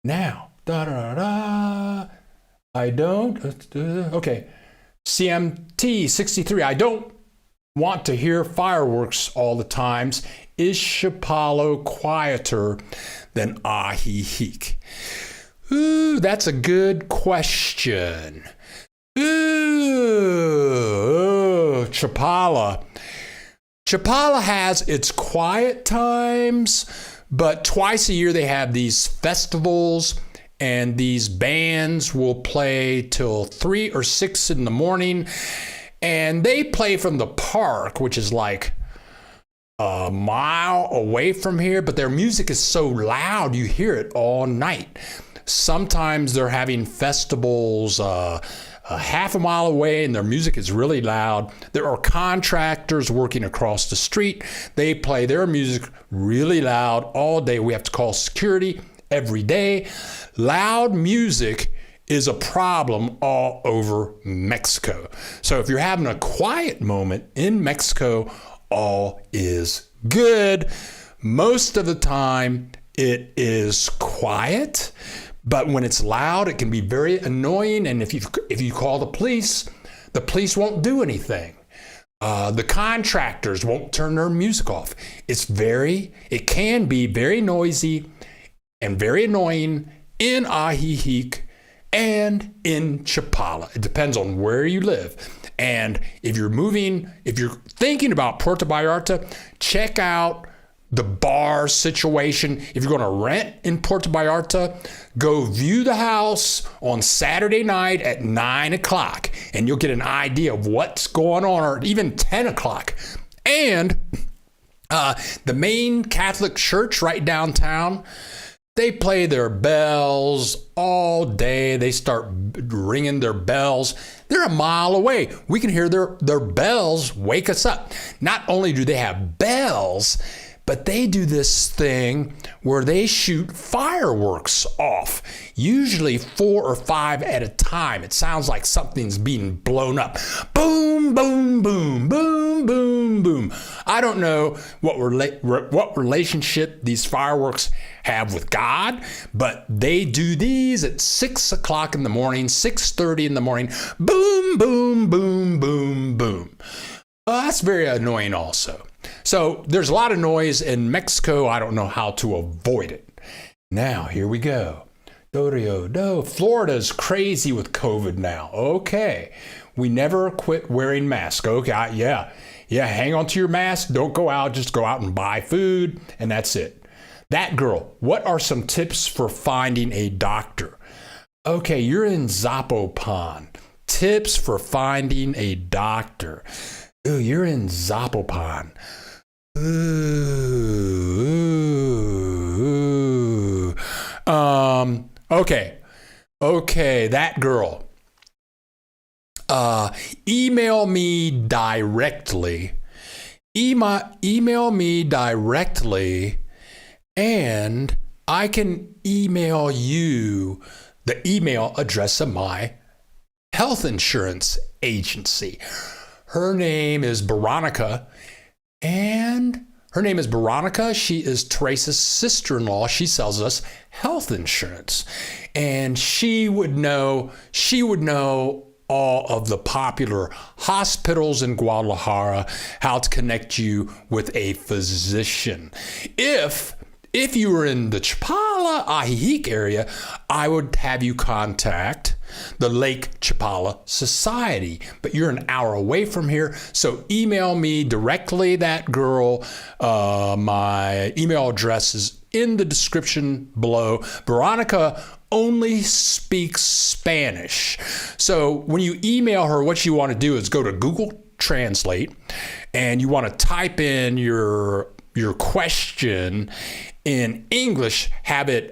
Now, I don't. Okay. CMT 63. I don't want to hear fireworks all the times. Is Chapala quieter than Ajijic? Ooh, that's a good question. Ooh, Chapala. Chapala has its quiet times, but twice a year they have these festivals. And these bands will play till 3 or 6 in the morning. And they play from the park, which is like a mile away from here. But their music is so loud, you hear it all night. Sometimes they're having festivals a half a mile away, and their music is really loud. There are contractors working across the street. They play their music really loud all day. We have to call security every day. Loud music is a problem all over Mexico. So if you're having a quiet moment in Mexico, all is good. Most of the time it is quiet, but when it's loud, it can be very annoying. And if you call the police won't do anything. The contractors won't turn their music off. It can be very noisy and very annoying in Ajijic and in Chapala. It depends on where you live. And if you're thinking about Puerto Vallarta, check out the bar situation. If you're going to rent in Puerto Vallarta, go view the house on Saturday night at 9 o'clock, and you'll get an idea of what's going on, or even 10 o'clock. And the main Catholic church right downtown, they play their bells all day. They start ringing their bells. They're a mile away. We can hear their bells wake us up. Not only do they have bells, but they do this thing where they shoot fireworks off, usually 4 or 5 at a time. It sounds like something's being blown up. Boom, boom, boom, boom, boom, boom. I don't know what relationship these fireworks have with God, but they do these at 6 o'clock in the morning, 6:30 in the morning. Boom, boom, boom, boom, boom. That's very annoying also. So there's a lot of noise in Mexico. I don't know how to avoid it. Now, here we go. Florida's crazy with COVID now. Okay. We never quit wearing masks. Okay, yeah, hang on to your mask. Don't go out. Just go out and buy food, and that's it. That girl, what are some tips for finding a doctor? Okay, you're in Zapopan. Tips for finding a doctor. Ooh, you're in Zapopan. Ooh. Okay, that girl. Email me directly. Email me directly, and I can email you the email address of my health insurance agency. Her name is Veronica, She is Teresa's sister-in-law. She sells us health insurance, and she would know all of the popular hospitals in Guadalajara, how to connect you with a physician. If If you were in the Chapala, Ajijic area, I would have you contact the Lake Chapala Society. But you're an hour away from here, so email me directly, that girl. My email address is in the description below. Veronica only speaks Spanish. So when you email her, what you want to do is go to Google Translate, and you want to type in your question in English, have it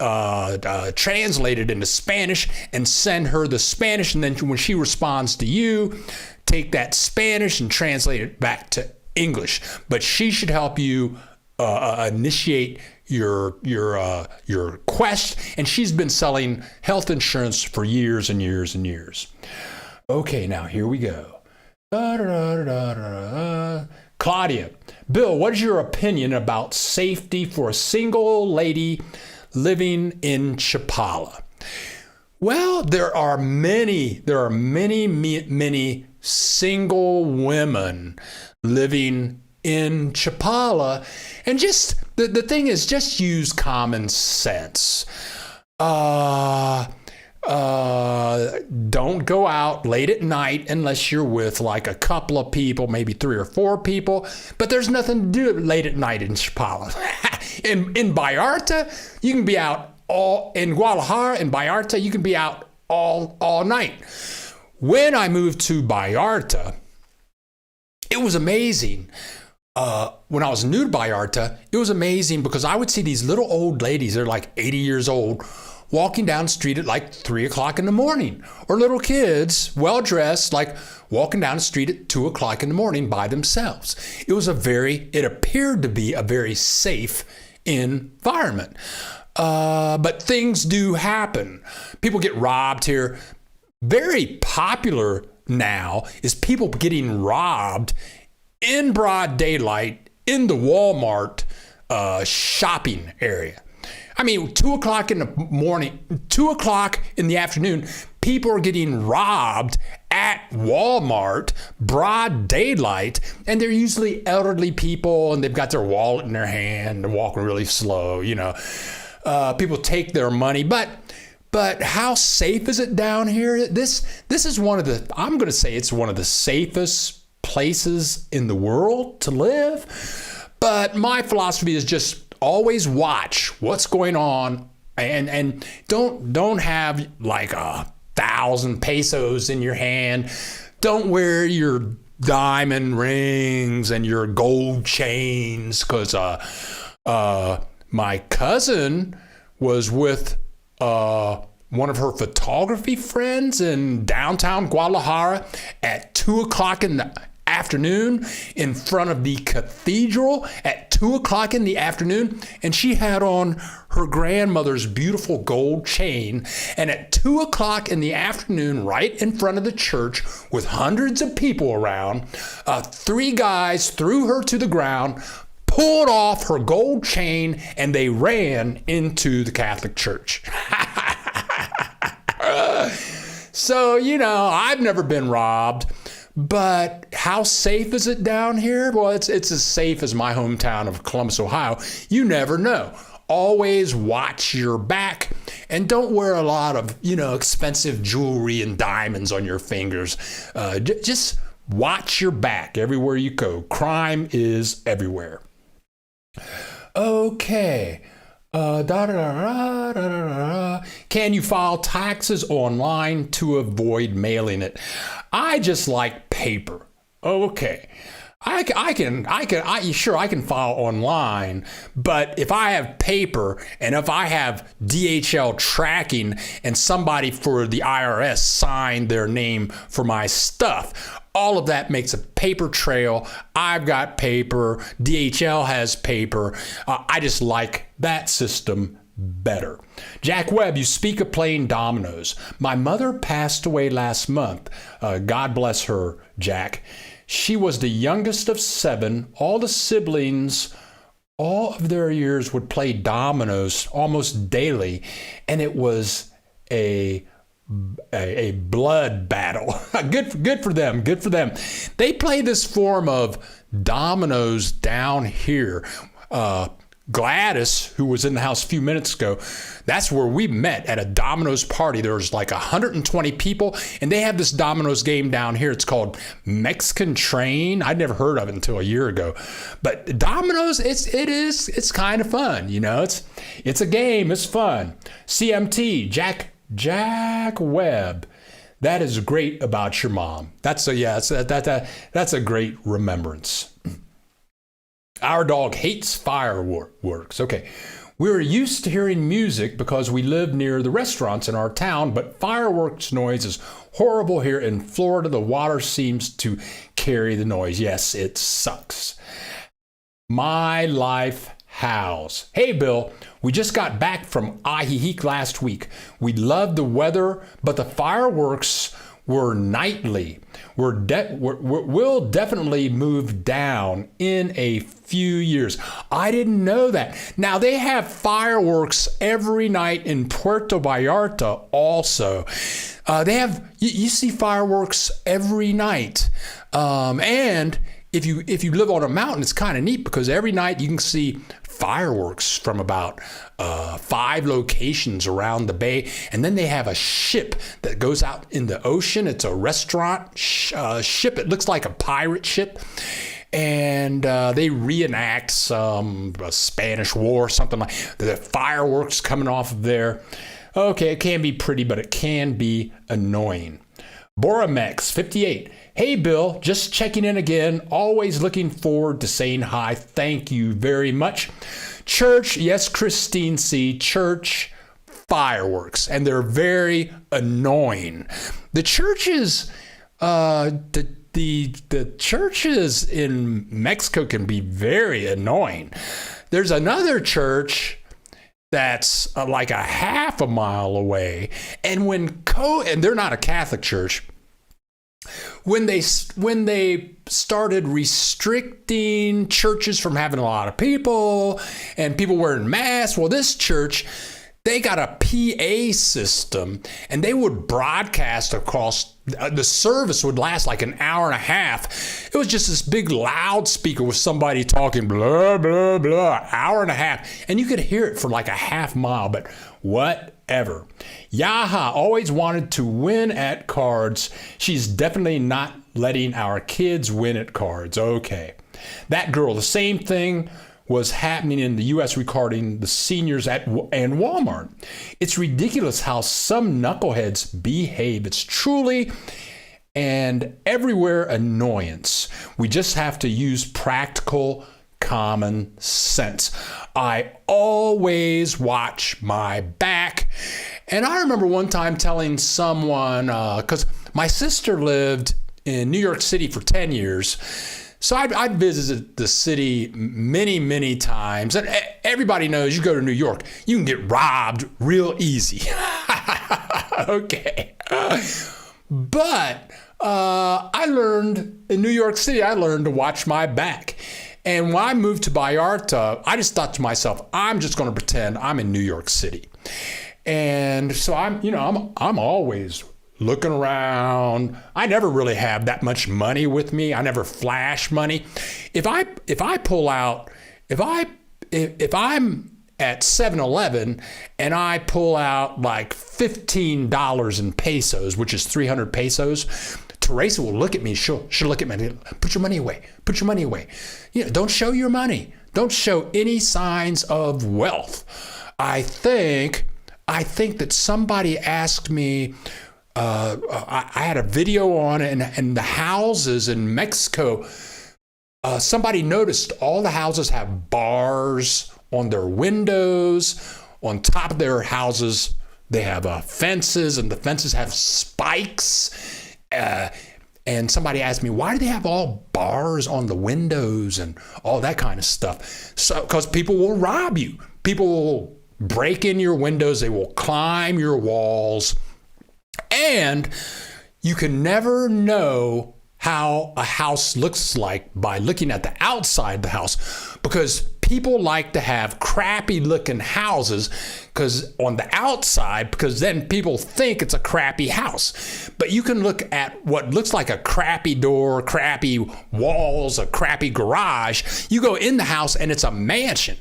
translated into Spanish, and send her the Spanish. And then when she responds to you, take that Spanish and translate it back to English. But she should help you initiate your quest. And she's been selling health insurance for years and years and years. Okay, now here we go. Claudia, Bill, what is your opinion about safety for a single lady living in Chapala? Well, there are many single women living in Chapala, and just the thing is, just use common sense. Don't go out late at night unless you're with like a couple of people, maybe 3 or 4 people. But there's nothing to do late at night in Chapala. in Vallarta, you can be out in Guadalajara, in Vallarta, you can be out all night. When I moved to Vallarta, it was amazing. When I was new to Vallarta, it was amazing because I would see these little old ladies, they're like 80 years old, walking down the street at like 3 o'clock in the morning, or little kids, well dressed, like walking down the street at 2 o'clock in the morning by themselves. It appeared to be a very safe environment. But things do happen. People get robbed here. Very popular now is people getting robbed in broad daylight in the Walmart shopping area. I mean, 2 o'clock in the morning, 2 o'clock in the afternoon, people are getting robbed at Walmart, broad daylight, and they're usually elderly people, and they've got their wallet in their hand and walking really slow, People take their money, but how safe is it down here? This is I'm going to say it's one of the safest places in the world to live. But my philosophy is just always watch what's going on, and don't have like 1,000 pesos in your hand. Don't wear your diamond rings and your gold chains, because my cousin was with one of her photography friends in downtown Guadalajara at 2 o'clock in the afternoon in front of the cathedral at 2 o'clock in the afternoon, and she had on her grandmother's beautiful gold chain. And at 2 o'clock in the afternoon, right in front of the church with hundreds of people around, 3 guys threw her to the ground, pulled off her gold chain, and they ran into the Catholic Church. So, I've never been robbed. But how safe is it down here? Well, it's as safe as my hometown of Columbus, Ohio. You never know. Always watch your back, and don't wear a lot of, expensive jewelry and diamonds on your fingers. Just watch your back everywhere you go. Crime is everywhere. Okay. Can you file taxes online to avoid mailing it? I just like paper. Okay. I can file online, but if I have paper and if I have DHL tracking and somebody for the IRS signed their name for my stuff, all of that makes a paper trail. I've got paper. DHL has paper. I just like that system better. Jack Webb, you speak of playing dominoes. My mother passed away last month. God bless her, Jack. She was the youngest of 7. All the siblings, all of their years, would play dominoes almost daily, and it was a blood battle. Good for them. Good for them. They play this form of dominoes down here. Gladys, who was in the house a few minutes ago, that's where we met at a Domino's party. There was like 120 people, and they have this Domino's game down here. It's called Mexican Train. I'd never heard of it until a year ago. But Domino's, it's kind of fun. You know, it's a game. It's fun. CMT, Jack Webb. That is great about your mom. That's a great remembrance. Our dog hates fireworks. Okay. We're used to hearing music because we live near the restaurants in our town, but fireworks noise is horrible here in Florida. The water seems to carry the noise. Yes, it sucks. My life howls. Hey, Bill, we just got back from Ajijic last week. We loved the weather, but the fireworks were nightly. We'll definitely move down in a few years. I didn't know that. Now, they have fireworks every night in Puerto Vallarta also. You see fireworks every night. And if you live on a mountain, it's kind of neat because every night you can see fireworks from about 5 locations around the bay. And then they have a ship that goes out in the ocean. It's a restaurant ship. It looks like a pirate ship. And they reenact some Spanish War, something like the fireworks coming off of there. Okay, it can be pretty, but it can be annoying. Boromex 58. Hey, Bill, just checking in again. Always looking forward to saying hi. Thank you very much. Church, yes, Christine C. Church fireworks, and they're very annoying. The churches, the churches in Mexico can be very annoying. There's another church that's like a half a mile away, and and they're not a Catholic church. When they started restricting churches from having a lot of people and people wearing masks, well, this church, they got a PA system, and they would broadcast across. The service would last like an hour and a half. It was just this big loudspeaker with somebody talking, blah, blah, blah, hour and a half. And you could hear it for like a half mile, but whatever. Yaha always wanted to win at cards. She's definitely not letting our kids win at cards. Okay. That girl, the same thing was happening in the U.S. regarding the seniors and Walmart. It's ridiculous how some knuckleheads behave. It's truly and everywhere annoyance. We just have to use practical common sense. I always watch my back. And I remember one time telling someone, because my sister lived in New York City for 10 years, so I'd visited the city many, many times. And everybody knows you go to New York, you can get robbed real easy. Okay. But I learned in New York City, I learned to watch my back. And when I moved to Vallarta, I just thought to myself, I'm just going to pretend I'm in New York City. And so I'm always looking around. I never really have that much money with me. I never flash money. If I'm at 7-Eleven and I pull out like $15 in pesos, which is 300 pesos, Teresa will look at me. She'll look at me. Put your money away. Put your money away. Don't show your money. Don't show any signs of wealth. I think that somebody asked me. I had a video on it, and the houses in Mexico. Somebody noticed all the houses have bars on their windows. On top of their houses, they have fences, and the fences have spikes. And somebody asked me, why do they have all bars on the windows and all that kind of stuff? So, because people will rob you. People will break in your windows. They will climb your walls. And you can never know how a house looks like by looking at the outside of the house, because people like to have crappy looking houses because on the outside, because then people think it's a crappy house. But you can look at what looks like a crappy door, crappy walls, a crappy garage. You go in the house and it's a mansion.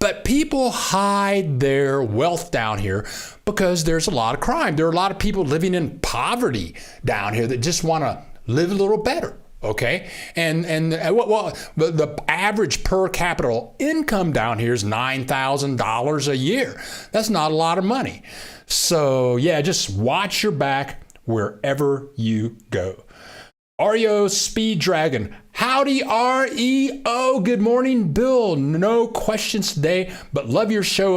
But people hide their wealth down here because there's a lot of crime. There are a lot of people living in poverty down here that just want to live a little better. Okay, and the average per capita income down here is $9,000 a year. That's not a lot of money. So yeah, just watch your back wherever you go. REO Speed Dragon, howdy REO. Good morning, Bill. No questions today, but love your show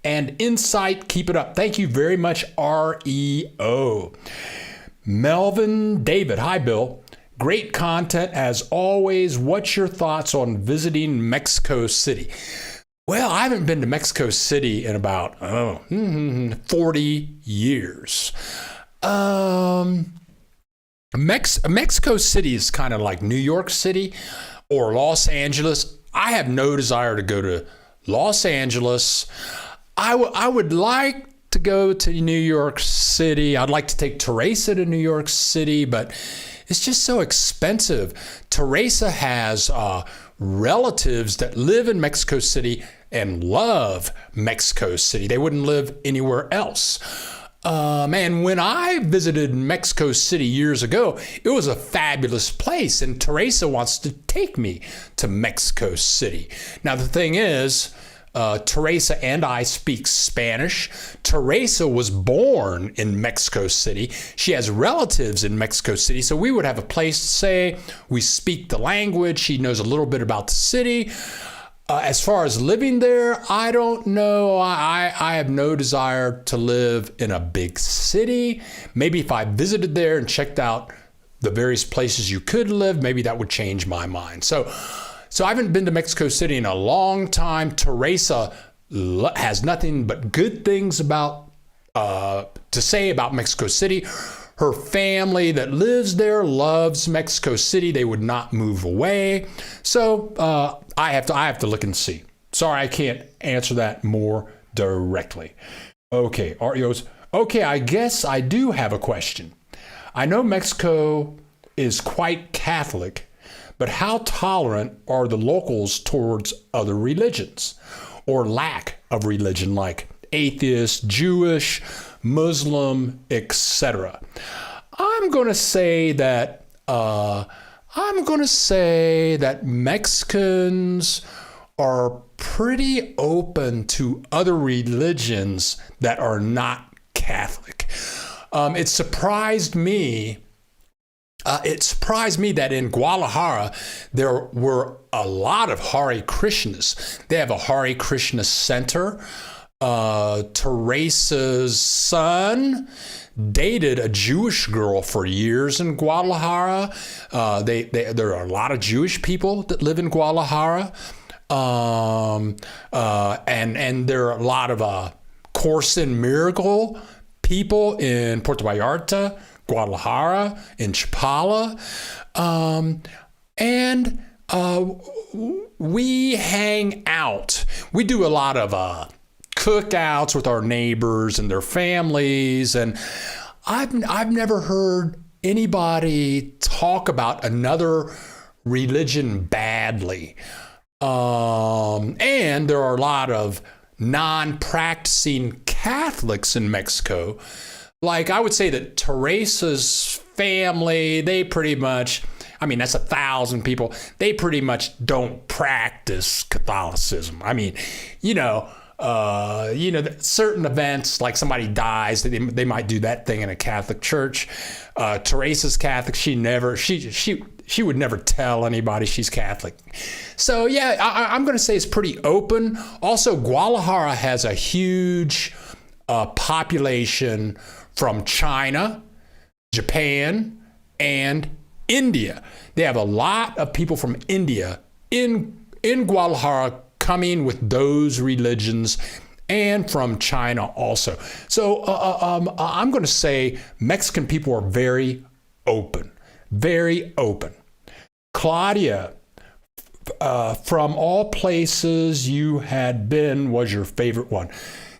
and insight. Keep it up. Thank you very much, REO. Melvin David, hi Bill. Great content as always. What's your thoughts on visiting Mexico City? Well, I haven't been to Mexico City in about 40 years. Mexico City is kind of like New York City or Los Angeles. I have no desire to go to Los Angeles. I would like to go to New York City. I'd like to take Teresa to New York City, but it's just so expensive. Teresa has relatives that live in Mexico City and love Mexico City. They wouldn't live anywhere else. Man, when I visited Mexico City years ago, it was a fabulous place, and Teresa wants to take me to Mexico City. Now, the thing is, Teresa and I speak Spanish. Teresa was born in Mexico City. She has relatives in Mexico City, so we would have a place to stay. We speak the language. She knows a little bit about the city. As far as living there, I don't know. I have no desire to live in a big city. Maybe if I visited there and checked out the various places you could live, maybe that would change my mind. So I haven't been to Mexico City in a long time. Teresa has nothing but good things about to say about Mexico City. Her family that lives there loves Mexico City. They would not move away. So I have to look and see. Sorry, I can't answer that more directly. Okay, REOs. Okay, I guess I do have a question. I know Mexico is quite Catholic, but how tolerant are the locals towards other religions or lack of religion like atheist, Jewish, Muslim, etc.? I'm going to say that Mexicans are pretty open to other religions that are not Catholic. It surprised me that in Guadalajara, there were a lot of Hare Krishnas. They have a Hare Krishna center. Teresa's son dated a Jewish girl for years in Guadalajara. There are a lot of Jewish people that live in Guadalajara. And there are a lot of Course in Miracle people in Puerto Vallarta, Guadalajara, in Chapala. We hang out. We do a lot of cookouts with our neighbors and their families. And I've never heard anybody talk about another religion badly. And there are a lot of non-practicing Catholics in Mexico. Like, I would say that Teresa's family, they pretty much, I mean, that's 1,000 people. They pretty much don't practice Catholicism. I mean, certain events, like somebody dies, they might do that thing in a Catholic church. Teresa's Catholic. She would never tell anybody she's Catholic. So yeah, I'm going to say it's pretty open. Also, Guadalajara has a huge population from China, Japan, and India. They have a lot of people from India in Guadalajara coming with those religions, and from China also. So I'm going to say Mexican people are very open, very open. Claudia from all places you had been was your favorite one?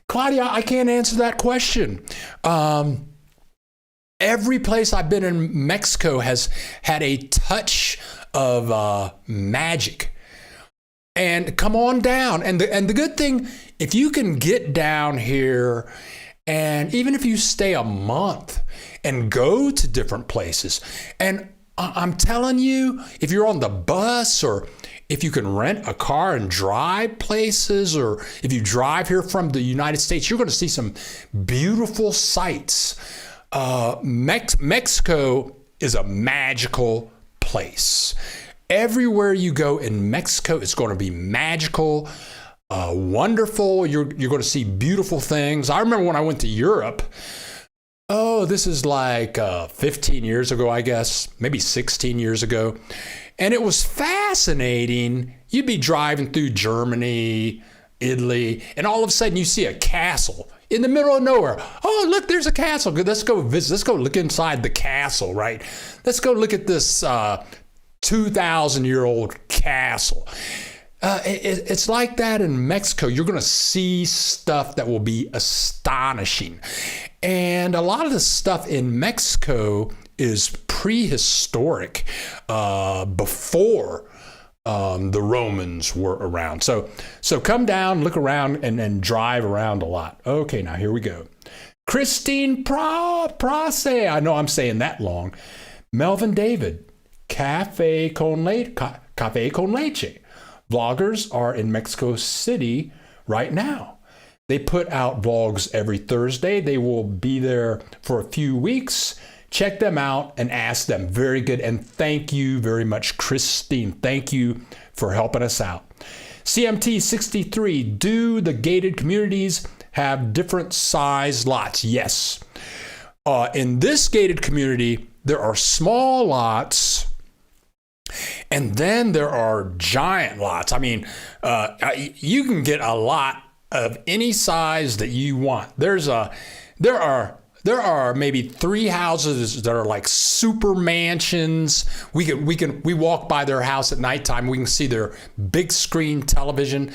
Claudia, I can't answer that question. Every place I've been in Mexico has had a touch of magic. And come on down. And the good thing, if you can get down here, and even if you stay a month and go to different places, and I'm telling you, if you're on the bus, or if you can rent a car and drive places, or if you drive here from the United States, you're going to see some beautiful sights. Mexico is a magical place. Everywhere you go in Mexico, it's going to be magical, wonderful. You're going to see beautiful things. I remember when I went to Europe. Oh, this is like 15 years ago, I guess, maybe 16 years ago. And it was fascinating. You'd be driving through Germany, Italy, and all of a sudden you see a castle in the middle of nowhere. Oh, look, there's a castle. Let's go visit. Let's go look inside the castle, right? Let's go look at this 2,000-year-old castle. It's like that in Mexico. You're going to see stuff that will be astonishing. And a lot of the stuff in Mexico is prehistoric, before the Romans were around. So come down, look around, and drive around a lot. Okay, now here we go. Christine Prace. I know I'm saying that long. Melvin David. Cafe con leche. Vloggers are in Mexico City right now. They put out vlogs every Thursday. They will be there for a few weeks. Check them out and ask them. Very good. And thank you very much, Christine. Thank you for helping us out. CMT 63, do the gated communities have different size lots? Yes. In this gated community, there are small lots, and then there are giant lots. I mean, you can get a lot of any size that you want. There are maybe 3 houses that are like super mansions. We walk by their house at nighttime. We can see their big screen television.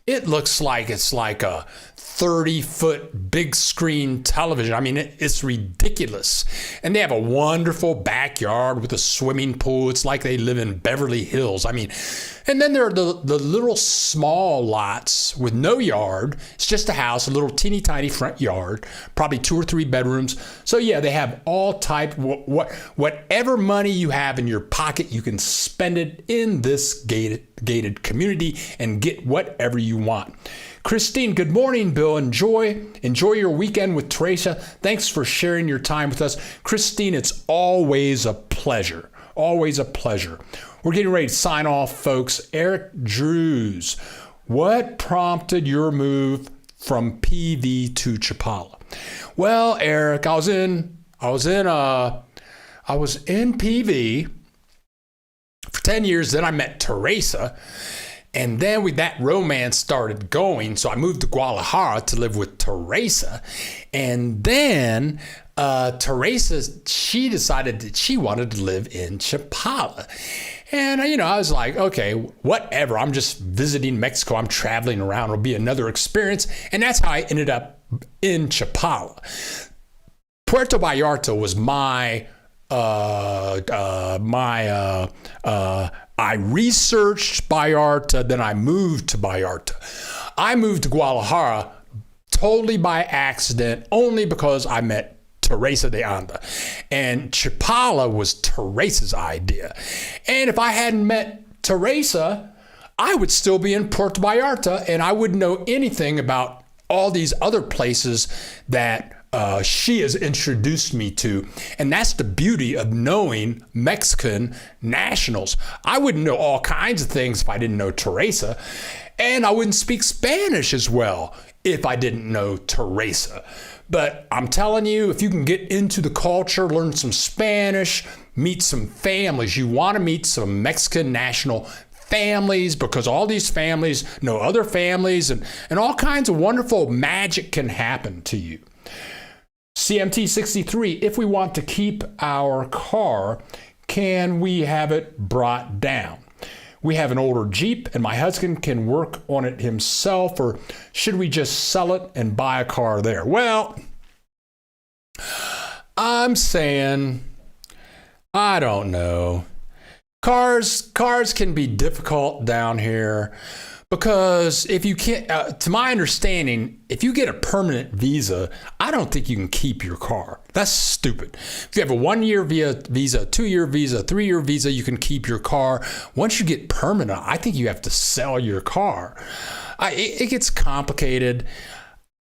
It looks like it's like a 30-foot big screen television. I mean, it's ridiculous. And they have a wonderful backyard with a swimming pool. It's like they live in Beverly Hills. I mean, and then there are the little small lots with no yard. It's just a house, a little teeny tiny front yard, probably 2 or 3 bedrooms. So yeah, they have all type, whatever money you have in your pocket, you can spend it in this gated community and get whatever you want. Christine, good morning, Bill. Enjoy your weekend with Teresa. Thanks for sharing your time with us. Christine, it's always a pleasure. Always a pleasure. We're getting ready to sign off, folks. Eric Drews, what prompted your move from PV to Chapala? Well, Eric, I was in PV for 10 years. Then I met Teresa. And then that romance started going. So I moved to Guadalajara to live with Teresa. And then Teresa, she decided that she wanted to live in Chapala. And, I was like, okay, whatever. I'm just visiting Mexico. I'm traveling around. It'll be another experience. And that's how I ended up in Chapala. Puerto Vallarta was I researched Vallarta, then I moved to Vallarta. I moved to Guadalajara totally by accident, only because I met Teresa de Anda. And Chapala was Teresa's idea. And if I hadn't met Teresa, I would still be in Puerto Vallarta, and I wouldn't know anything about all these other places that she has introduced me to. And that's the beauty of knowing Mexican nationals. I wouldn't know all kinds of things if I didn't know Teresa. And I wouldn't speak Spanish as well if I didn't know Teresa. But I'm telling you, if you can get into the culture, learn some Spanish, meet some families, you want to meet some Mexican national families, because all these families know other families, and all kinds of wonderful magic can happen to you. CMT 63, if we want to keep our car, can we have it brought down? We have an older Jeep and my husband can work on it himself, or should we just sell it and buy a car there? Well, I'm saying, I don't know. Cars can be difficult down here because if you can't, to my understanding, if you get a permanent visa, I don't think you can keep your car. That's stupid. If you have a 1-year visa, 2-year visa, 3-year visa, you can keep your car. Once you get permanent, I think you have to sell your car. It gets complicated.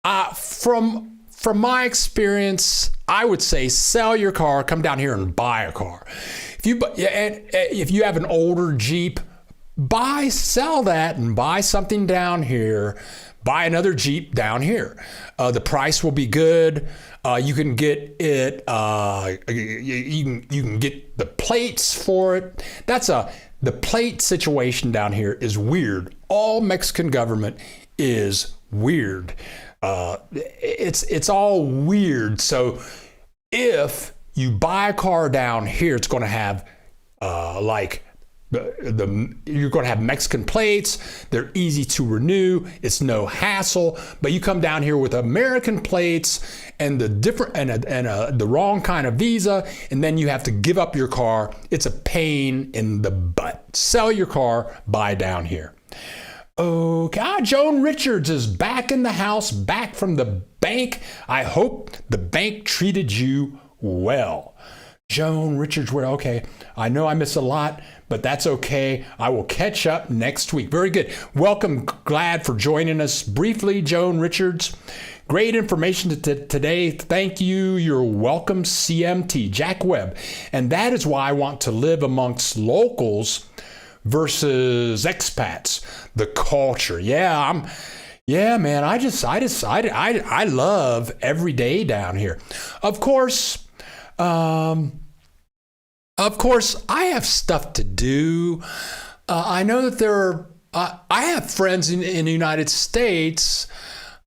From my experience, I would say sell your car, come down here and buy a car. If you have an older Jeep, sell that and buy something down here. Buy another Jeep down here. The price will be good. You can get it. You can get the plates for it. The plate situation down here is weird. All Mexican government is weird. It's all weird. So if you buy a car down here, it's going to have you're going to have Mexican plates. They're easy to renew. It's no hassle. But you come down here with American plates and the wrong kind of visa, and then you have to give up your car. It's a pain in the butt. Sell your car, buy down here. Okay, Joan Richards is back in the house, back from the bank. I hope the bank treated you well. Joan Richards, okay, I know I miss a lot, but that's okay. I will catch up next week. Very good. Welcome. Glad for joining us briefly, Joan Richards. Great information today. Thank you. You're welcome, CMT, Jack Webb. And that is why I want to live amongst locals versus expats, the culture. Yeah, man, I love every day down here. Of course, I have stuff to do. I know that I have friends in the United States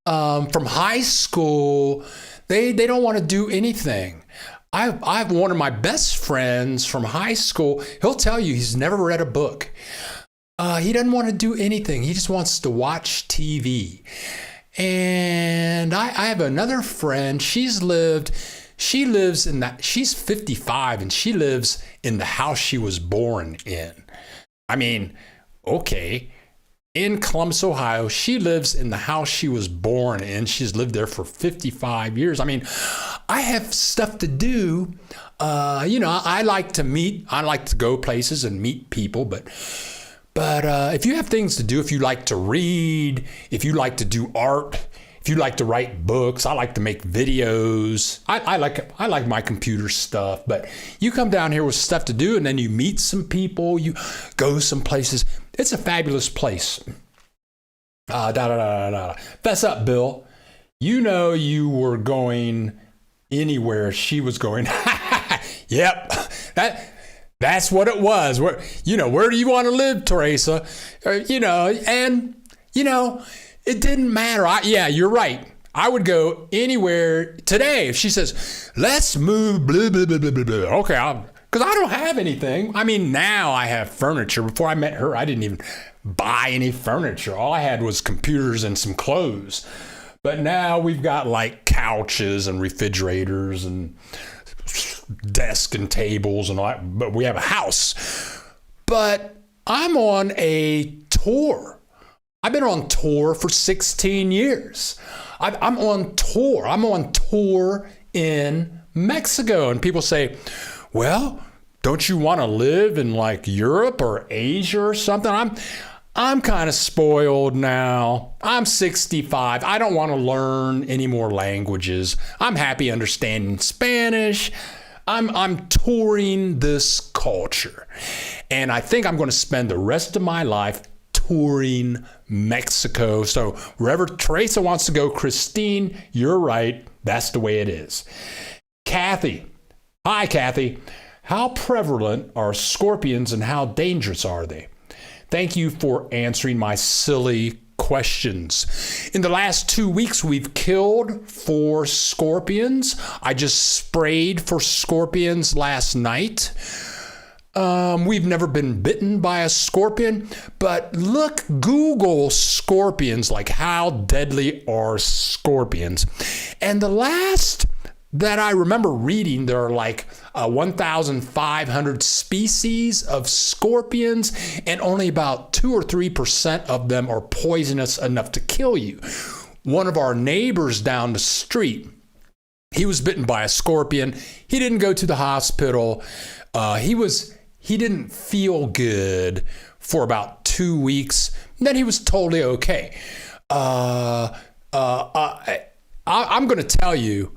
from high school. They don't want to do anything. I have one of my best friends from high school. He'll tell you he's never read a book. He doesn't want to do anything. He just wants to watch TV. And I have another friend. She's 55 and she lives in the house she was born in. I mean, okay. In Columbus, Ohio, she lives in the house she was born in. She's lived there for 55 years. I mean, I have stuff to do. I like to go places and meet people, but if you have things to do, if you like to read, if you like to do art, if you like to write books, I like to make videos. I like my computer stuff, but you come down here with stuff to do and then you meet some people, you go some places. It's a fabulous place. Fess up, Bill. You know you were going anywhere she was going. Yep. That's what it was. Where do you want to live, Teresa? It didn't matter. You're right. I would go anywhere today. If she says, let's move, blah, blah, blah, blah, blah, blah. Okay, because I don't have anything. I mean, now I have furniture. Before I met her, I didn't even buy any furniture. All I had was computers and some clothes. But now we've got like couches and refrigerators and desks and tables and all that. But we have a house. But I'm on a tour. I've been on tour for 16 years. I'm on tour. I'm on tour in Mexico. And people say, well, don't you want to live in like Europe or Asia or something? I'm kind of spoiled now. I'm 65. I don't want to learn any more languages. I'm happy understanding Spanish. I'm touring this culture. And I think I'm going to spend the rest of my life touring Mexico. So wherever Teresa wants to go, Christine, you're right. That's the way it is. Kathy. Hi, Kathy. How prevalent are scorpions and how dangerous are they? Thank you for answering my silly questions. In the last 2 weeks, we've killed 4 scorpions. I just sprayed for scorpions last night. We've never been bitten by a scorpion, but Google scorpions, like how deadly are scorpions. And the last that I remember reading, there are like 1,500 species of scorpions, and only about 2 or 3% of them are poisonous enough to kill you. One of our neighbors down the street, he was bitten by a scorpion. He didn't go to the hospital. He didn't feel good for about 2 weeks. Then he was totally okay. I'm going to tell you,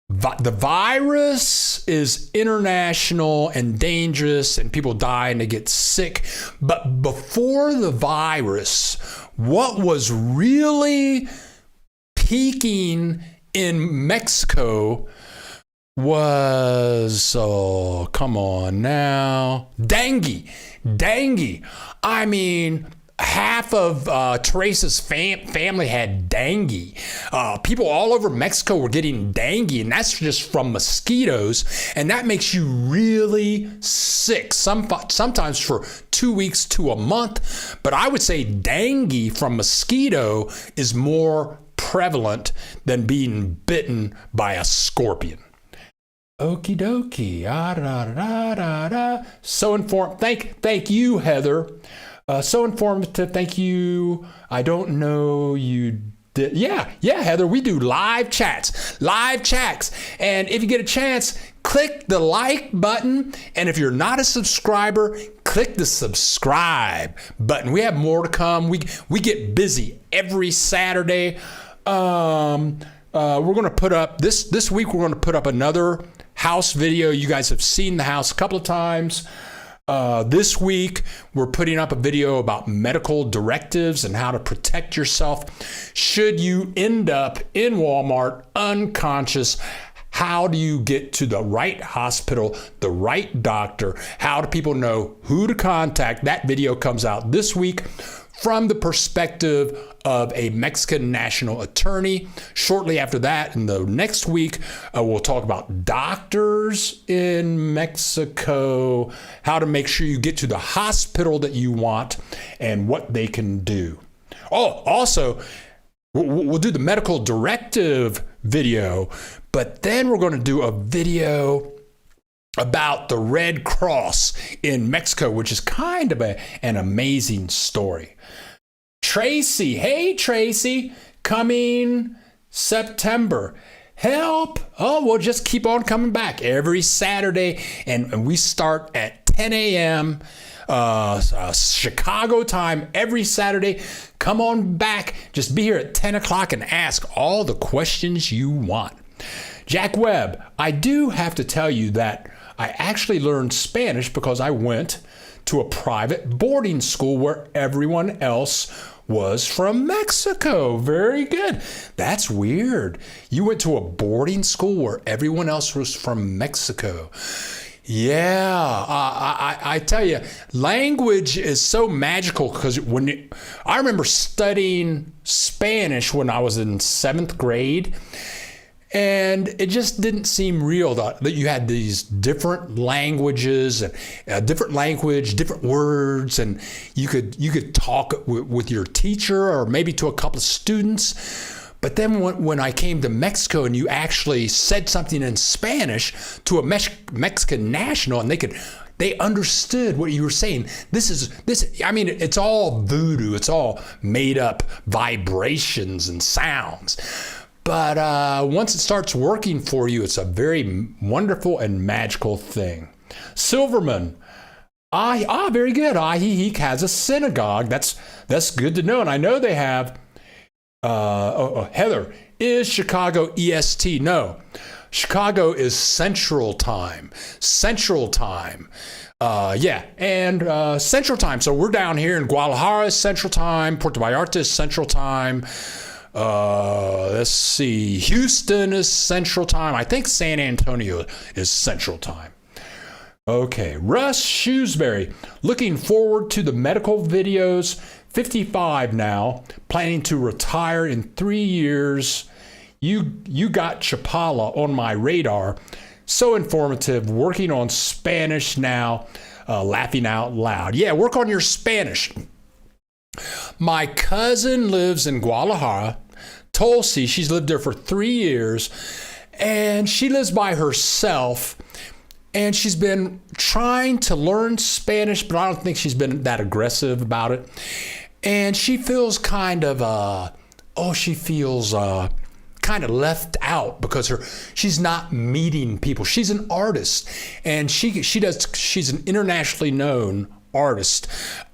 the virus is international and dangerous, and people die and they get sick. But before the virus, what was really peaking in Mexico was, oh, come on now, dengue. I mean, half of Teresa's family had dengue. People all over Mexico were getting dengue, and that's just from mosquitoes, and that makes you really sick, sometimes for 2 weeks to a month. But I would say dengue from mosquito is more prevalent than being bitten by a scorpion. Okie dokie. So informed. Thank you, Heather. So informative. Thank you. I don't know you did. Yeah, Heather, we do live chats. And if you get a chance, click the like button. And if you're not a subscriber, click the subscribe button. We have more to come. We get busy every Saturday. We're going to put up this week. We're going to put up another house video. You guys have seen the house a couple of times. This week, we're putting up a video about medical directives and how to protect yourself should you end up in Walmart unconscious. How do you get to the right hospital, the right doctor? How do people know who to contact? That video comes out this week from the perspective of a Mexican national attorney. Shortly after that, in the next week, we'll talk about doctors in Mexico, how to make sure you get to the hospital that you want, and what they can do. Oh, also, we'll do the medical directive video, but then we're going to do a video about the Red Cross in Mexico, which is kind of an amazing story. Tracy, hey Tracy, coming September. Help! Oh, we'll just keep on coming back every Saturday, and we start at 10 a.m. Chicago time every Saturday. Come on back. Just be here at 10 o'clock and ask all the questions you want. Jack Webb, I do have to tell you that I actually learned Spanish because I went to a private boarding school where everyone else was from Mexico. Very good. That's weird. You went to a boarding school where everyone else was from Mexico. Yeah, I tell you, language is so magical because I remember studying Spanish when I was in 7th grade. And it just didn't seem real that you had these different languages and different words, and you could talk with your teacher or maybe to a couple of students. But then when I came to Mexico and you actually said something in Spanish to a Mexican national, and they understood what you were saying. I mean, it's all voodoo. It's all made up vibrations and sounds. But once it starts working for you, it's a very wonderful and magical thing. Silverman, very good. He has a synagogue. That's good to know. And I know they have. Heather, is Chicago EST? No, Chicago is Central Time. Central Time. And Central Time. So we're down here in Guadalajara is Central Time. Puerto Vallarta is Central Time. Let's see. Houston is Central Time. I think San Antonio is Central Time. Okay. Russ Shrewsbury, looking forward to the medical videos. 55 now, planning to retire in 3 years. You got Chapala on my radar. So informative, working on Spanish now, laughing out loud. Yeah, work on your Spanish. My cousin lives in Guadalajara, Tulsi. She's lived there for 3 years, and she lives by herself. And she's been trying to learn Spanish, but I don't think she's been that aggressive about it. And she feels kind of, kind of left out because she's not meeting people. She's an artist, and she's an internationally known artist.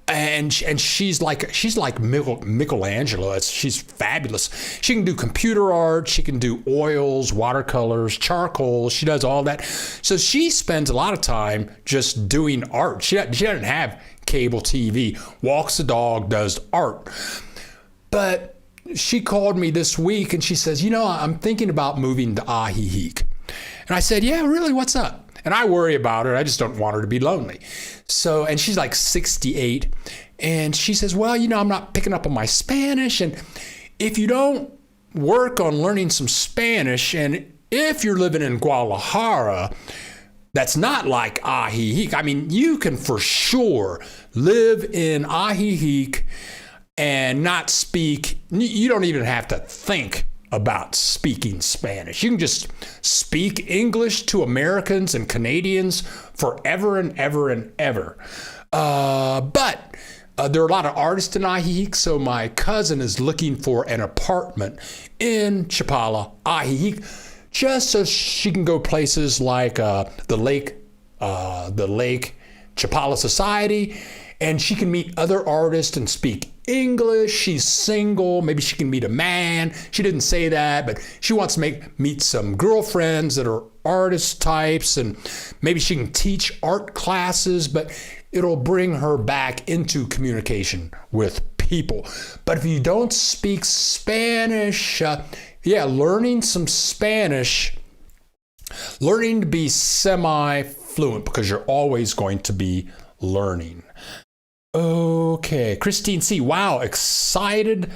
And she's like Michelangelo. She's fabulous. She can do computer art. She can do oils, watercolors, charcoal. She does all that. So she spends a lot of time just doing art. She doesn't have cable TV. Walks the dog, does art. But she called me this week and she says, I'm thinking about moving to Ajijic. And I said, yeah, really? What's up? And I worry about her. I just don't want her to be lonely. So, and she's like 68. And she says, well, I'm not picking up on my Spanish. And if you don't work on learning some Spanish, and if you're living in Guadalajara, that's not like Ajijic. I mean, you can for sure live in Ajijic and not speak. You don't even have to think about speaking Spanish. You can just speak English to Americans and Canadians forever and ever and ever. But there are a lot of artists in Ajijic, so my cousin is looking for an apartment in Chapala, Ajijic, just so she can go places like the Lake Chapala Society, and she can meet other artists and speak English. She's single. Maybe she can meet a man. She didn't say that, but she wants to meet some girlfriends that are artist types, and maybe she can teach art classes, but it'll bring her back into communication with people. But if you don't speak Spanish, learning some Spanish, learning to be semi-fluent, because you're always going to be learning. Okay, Christine C. Wow, excited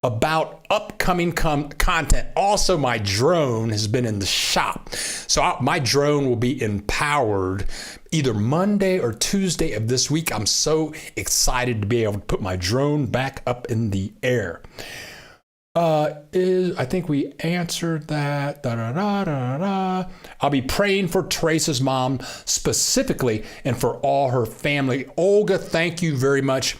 about upcoming content. Also, my drone has been in the shop. So my drone will be empowered either Monday or Tuesday of this week. I'm so excited to be able to put my drone back up in the air. I think we answered that. I'll be praying for Teresa's mom specifically and for all her family. Olga, thank you very much.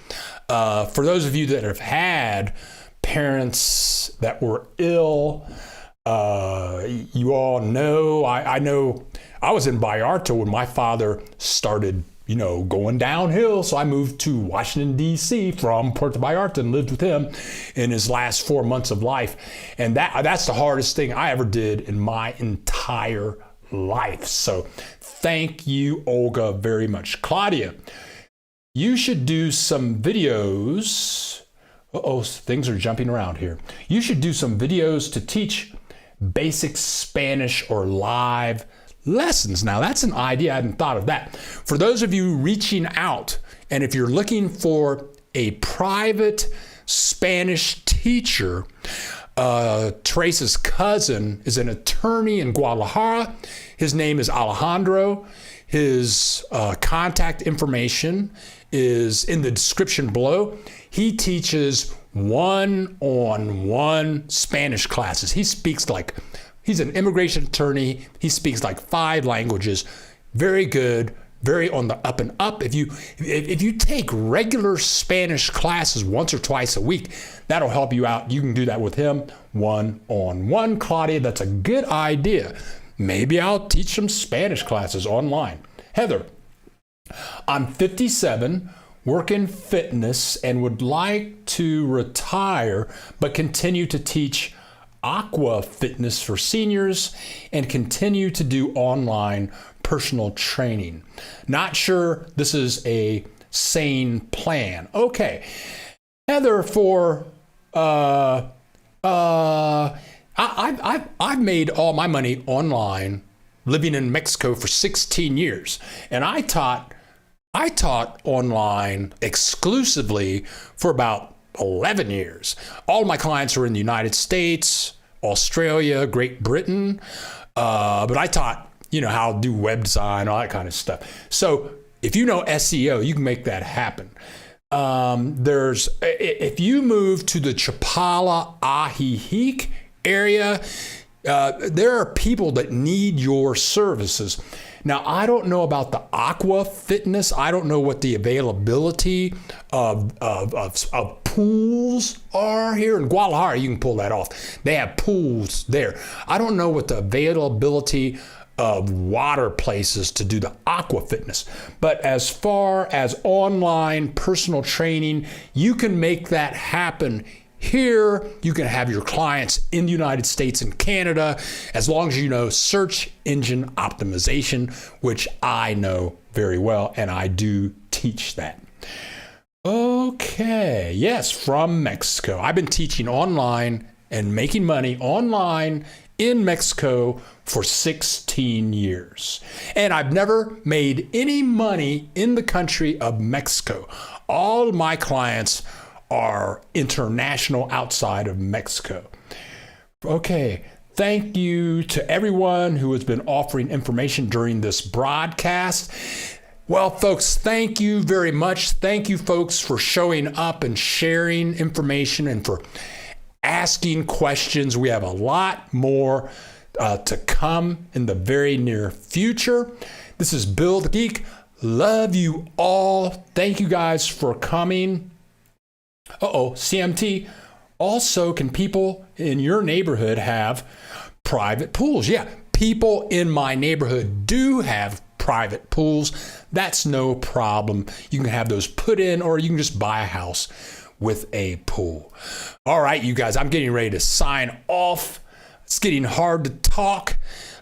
For those of you that have had parents that were ill, you all know, I know I was in Vallarta when my father started going downhill. So I moved to Washington, D.C. from Puerto Vallarta and lived with him in his last 4 months of life. And that's the hardest thing I ever did in my entire life. So thank you, Olga, very much. Claudia, you should do some videos. Things are jumping around here. You should do some videos to teach basic Spanish or live lessons. Now, that's an idea. I hadn't thought of that. For those of you reaching out, and if you're looking for a private Spanish teacher, Teresa's cousin is an attorney in Guadalajara. His name is Alejandro. His contact information is in the description below. He teaches one-on-one Spanish classes. He's an immigration attorney. He speaks like 5 languages. Very good, very on the up and up. If you take regular Spanish classes once or twice a week, that'll help you out. You can do that with him one-on-one. Claudia, that's a good idea. Maybe I'll teach some Spanish classes online. Heather, I'm 57, work in fitness, and would like to retire, but continue to teach aqua fitness for seniors and continue to do online personal training. Not sure this is a sane plan. Okay, Heather, I've made all my money online living in Mexico for 16 years, and I taught online exclusively for about 11 years. All my clients are in the United States, Australia, Great Britain, but I taught how to do web design, all that kind of stuff. So if you know SEO, you can make that happen. If you move to the Chapala Ajijic area, there are people that need your services. Now, I don't know about the aqua fitness. I don't know what the availability of pools are here in Guadalajara. You can pull that off. They have pools there. I don't know what the availability of water places to do the aqua fitness. But as far as online personal training, you can make that happen here. You can have your clients in the United States and Canada, as long as you know search engine optimization, which I know very well, and I do teach that. Okay, yes, from Mexico. I've been teaching online and making money online in Mexico for 16 years. And I've never made any money in the country of Mexico. All my clients are international outside of Mexico. Okay, thank you to everyone who has been offering information during this broadcast. Well, folks, thank you very much. Thank you, folks, for showing up and sharing information and for asking questions. We have a lot more to come in the very near future. This is Bill the Geek. Love you all. Thank you guys for coming. CMT. Also, can people in your neighborhood have private pools? Yeah, people in my neighborhood do have private pools. That's no problem. You can have those put in, or you can just buy a house with a pool. All right, you guys, I'm getting ready to sign off. It's getting hard to talk.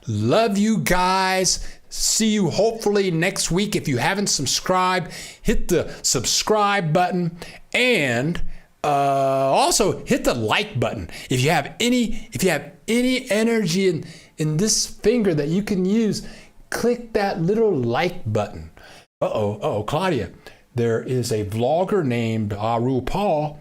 Love you guys. See you hopefully next week. If you haven't subscribed, hit the subscribe button, and also hit the like button. If you have any energy in this finger that you can use, click that little like button. Claudia, there is a vlogger named Aru Paul.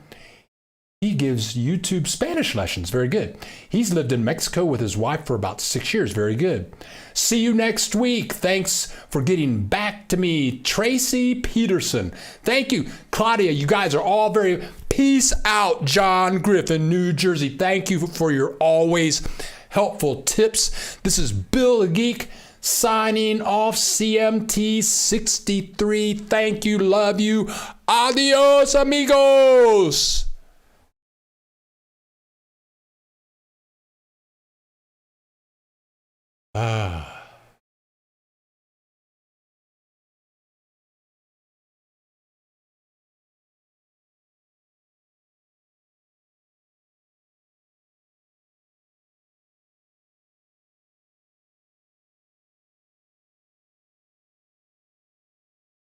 He gives YouTube Spanish lessons. Very good. He's lived in Mexico with his wife for about 6 years. Very good. See you next week. Thanks for getting back to me. Tracy Peterson. Thank you. Claudia, you guys are all very... Peace out, John Griffin, New Jersey. Thank you for your always helpful tips. This is Bill the Geek signing off. CMT 63. Thank you. Love you. Adios, amigos. Ah.